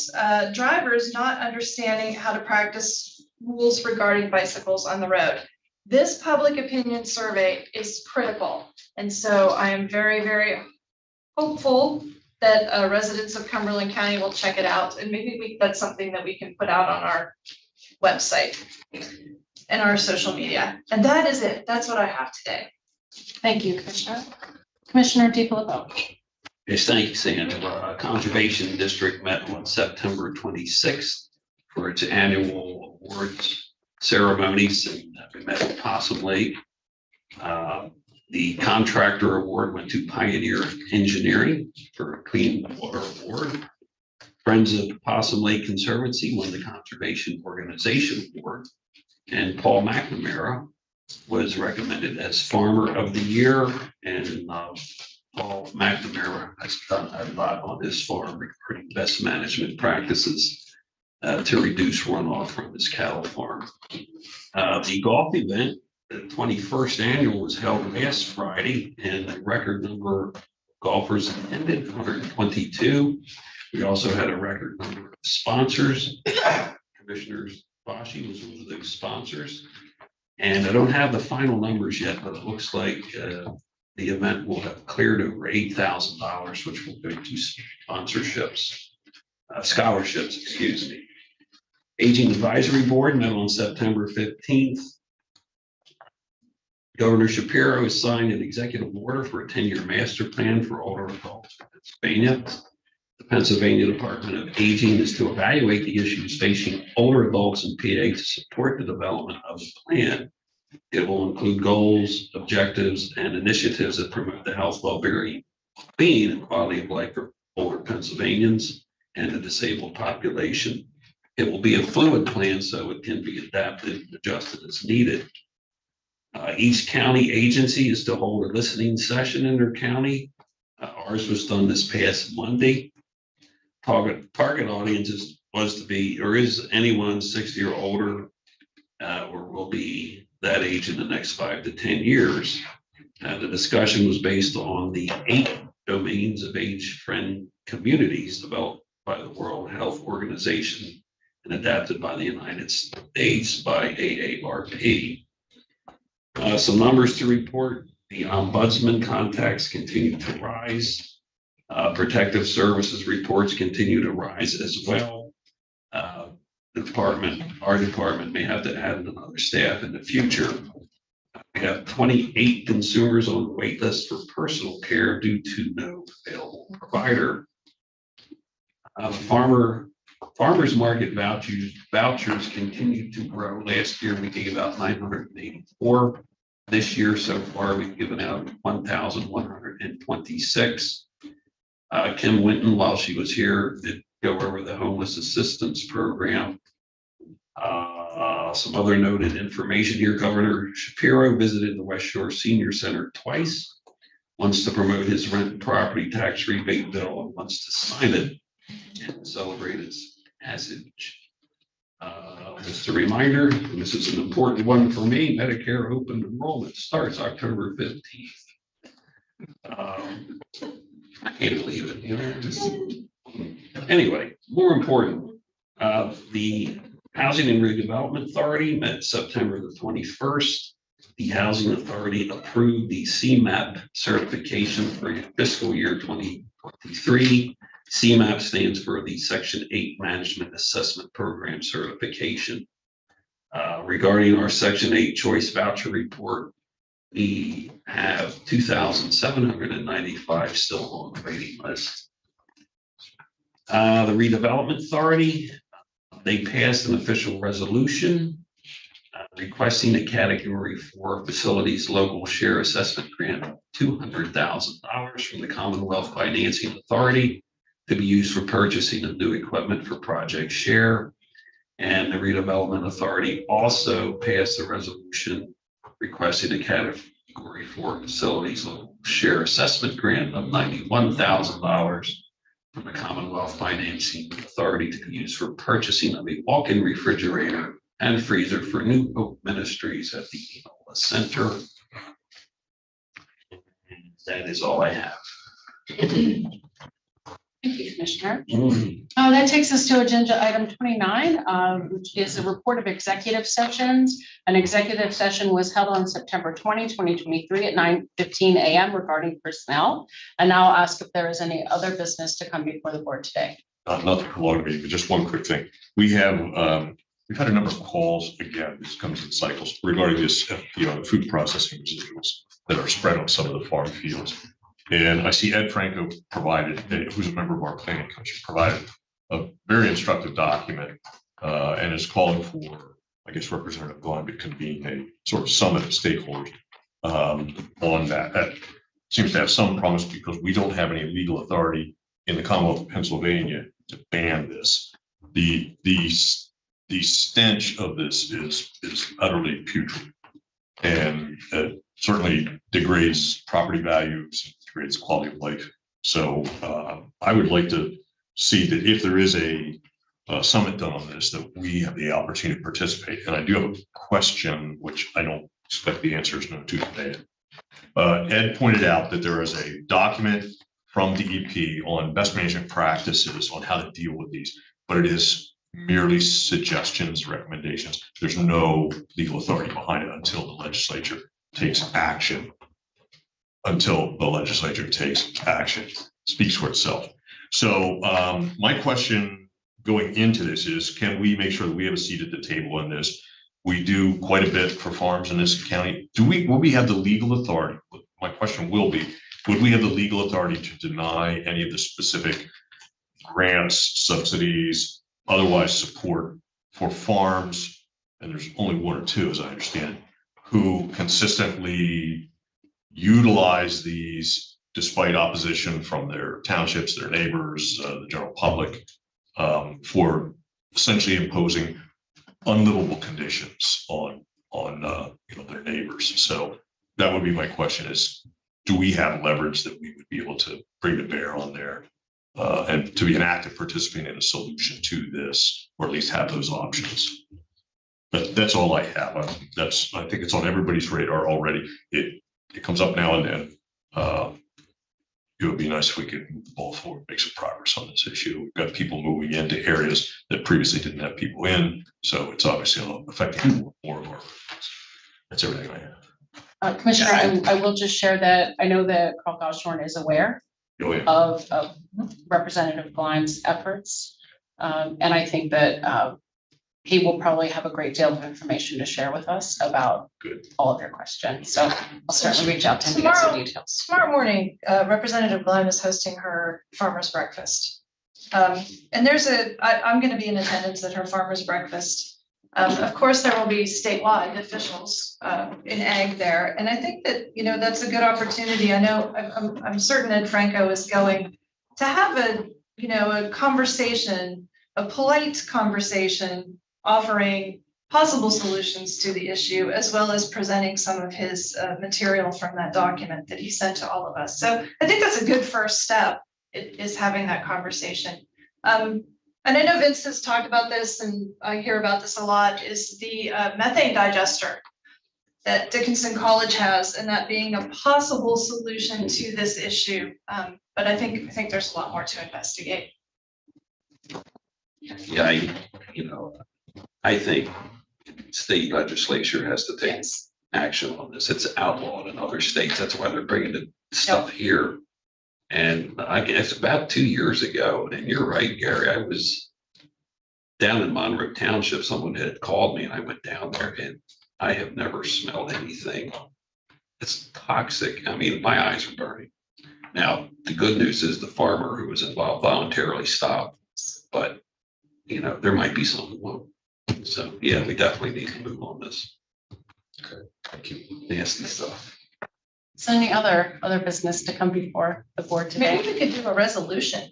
drivers not understanding how to practice rules regarding bicycles on the road. This public opinion survey is critical. And so I am very, very hopeful that residents of Cumberland County will check it out. And maybe that's something that we can put out on our website and our social media. And that is it. That's what I have today. Thank you, Commissioner. Commissioner DiFilippo. Yes, thank you, Sandra. Conservation District met on September 26th for its annual awards ceremonies, and we met at Possum Lake. The contractor award went to Pioneer Engineering for a Clean Water Award. Friends of Possum Lake Conservancy won the Conservation Organization Award. And Paul McNamara was recommended as Farmer of the Year. And Paul McNamara has done a lot on his farm regarding best management practices to reduce runoff from his cattle farm. The golf event, the 21st annual, was held last Friday, and the record number of golfers attended, 122. We also had a record number of sponsors. Commissioner Bashi was one of those sponsors. And I don't have the final numbers yet, but it looks like the event will have cleared over $8,000, which will go to sponsorships, scholarships, excuse me. Aging Advisory Board met on September 15th. Governor Shapiro has signed an executive order for a 10-year master plan for older adults in Pennsylvania. The Pennsylvania Department of Aging is to evaluate the issues facing older adults in PA to support the development of the plan. It will include goals, objectives, and initiatives that promote the health, well-being, and quality of life for older Pennsylvanians and the disabled population. It will be a fluid plan, so it can be adapted and adjusted as needed. Each county agency is to hold a listening session in their county. Ours was done this past Monday. Target audience was to be, or is anyone 60 or older, or will be that age in the next 5 to 10 years. The discussion was based on the 8 domains of age-friendly communities developed by the World Health Organization and adapted by the United States by AARP. Some numbers to report. The ombudsman contacts continue to rise. Protective services reports continue to rise as well. Our department may have to add another staff in the future. We have 28 consumers on the wait list for personal care due to no available provider. Farmers market vouchers continue to grow. Last year, we gave out 984. This year, so far, we've given out 1,126. Kim Winton, while she was here, did go over the homeless assistance program. Some other noted information here. Governor Shapiro visited the West Shore Senior Center twice, once to promote his rent property tax rebate bill and once to sign it and celebrate its passage. Just a reminder, and this is an important one for me, Medicare open enrollment starts October 15th. I can't believe it, you know. Anyway, more important, the Housing and Redevelopment Authority met September the 21st. The Housing Authority approved the CMAP certification for fiscal year 2023. CMAP stands for the Section 8 Management Assessment Program certification. Regarding our Section 8 Choice Voucher Report, we have 2,795 still on the waiting list. The Redevelopment Authority, they passed an official resolution requesting a Category 4 Facilities Local Share Assessment Grant of $200,000 from the Commonwealth Financing Authority to be used for purchasing of new equipment for Project Share. And the Redevelopment Authority also passed a resolution requesting a Category 4 Facilities Local Share Assessment Grant of $91,000 from the Commonwealth Financing Authority to be used for purchasing of a walk-in refrigerator and freezer for New Hope Ministries at the Enola Center. And that is all I have. Thank you, Commissioner. That takes us to agenda item 29, which is a report of executive sessions. An executive session was held on September 20, 2023 at 9:15 a.m. regarding personnel. And now I'll ask if there is any other business to come before the board today. Not to prolong me, but just one quick thing. We've had a number of calls, again, this comes in cycles, regarding this, food processing residuals that are spread on some of the farm fields. And I see Ed Franco provided, who's a member of our planning commission, provided a very instructive document and is calling for I guess Representative Glenn would convene a sort of summit of stakeholders on that. That seems to have some promise because we don't have any legal authority in the Commonwealth of Pennsylvania to ban this. The stench of this is utterly putrid and certainly degrades property values, degrades quality of life. So I would like to see that if there is a summit done on this, that we have the opportunity to participate. And I do have a question, which I don't expect the answer is no to today. Ed pointed out that there is a document from DEP on best management practices on how to deal with these, but it is merely suggestions, recommendations. There's no legal authority behind it until the legislature takes action. Until the legislature takes action, speaks for itself. So my question going into this is, can we make sure that we have a seat at the table on this? We do quite a bit for farms in this county. Will we have the legal authority? My question will be, would we have the legal authority to deny any of the specific grants, subsidies, otherwise support for farms? And there's only one or two, as I understand, who consistently utilize these despite opposition from their townships, their neighbors, the general public, for essentially imposing unlivable conditions on their neighbors. So that would be my question: is do we have leverage that we would be able to bring to bear on there and to be an active participant in a solution to this, or at least have those options? But that's all I have. I think it's on everybody's radar already. It comes up now and then. It would be nice if we could move the ball forward, make some progress on this issue. We've got people moving into areas that previously didn't have people in, so it's obviously affecting more of our residents. That's everything I have. Commissioner, I will just share that I know that Carl Goshorn is aware of Representative Glenn's efforts. And I think that he will probably have a great deal of information to share with us about all of your questions. So I'll certainly reach out to him to get some details. Tomorrow morning, Representative Glenn is hosting her farmer's breakfast. And I'm going to be in attendance at her farmer's breakfast. Of course, there will be statewide officials in ag there. And I think that, that's a good opportunity. I know I'm certain Ed Franco is going to have a conversation, a polite conversation, offering possible solutions to the issue, as well as presenting some of his material from that document that he sent to all of us. So I think that's a good first step, is having that conversation. And I know Vince has talked about this, and I hear about this a lot, is the methane digester that Dickinson College has, and that being a possible solution to this issue. But I think there's a lot more to investigate. Yeah, I think state legislature has to take action on this. It's outlawed in other states. That's why they're bringing the stuff here. And I guess about 2 years ago, and you're right, Gary, I was down in Monroe Township. Someone had called me and I went down there, and I have never smelled anything. It's toxic. I mean, my eyes are burning. Now, the good news is the farmer who was involved voluntarily stopped, but there might be something wrong. So yeah, we definitely need to move on this. Okay, thank you. Nasty stuff. So any other business to come before the board today? Maybe we could do a resolution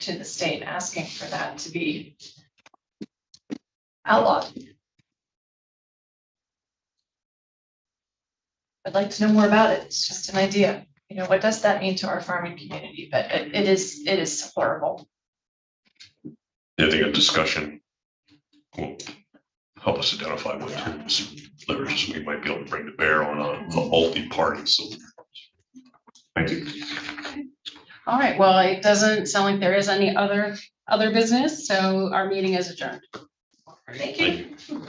to the state asking for that to be outlawed. I'd like to know more about it. It's just an idea. What does that mean to our farming community? But it is horrible. I think a discussion will help us identify what leverages we might be able to bring to bear on a multi-party solution. Thank you. All right, well, it doesn't sound like there is any other business, so our meeting is adjourned. Thank you.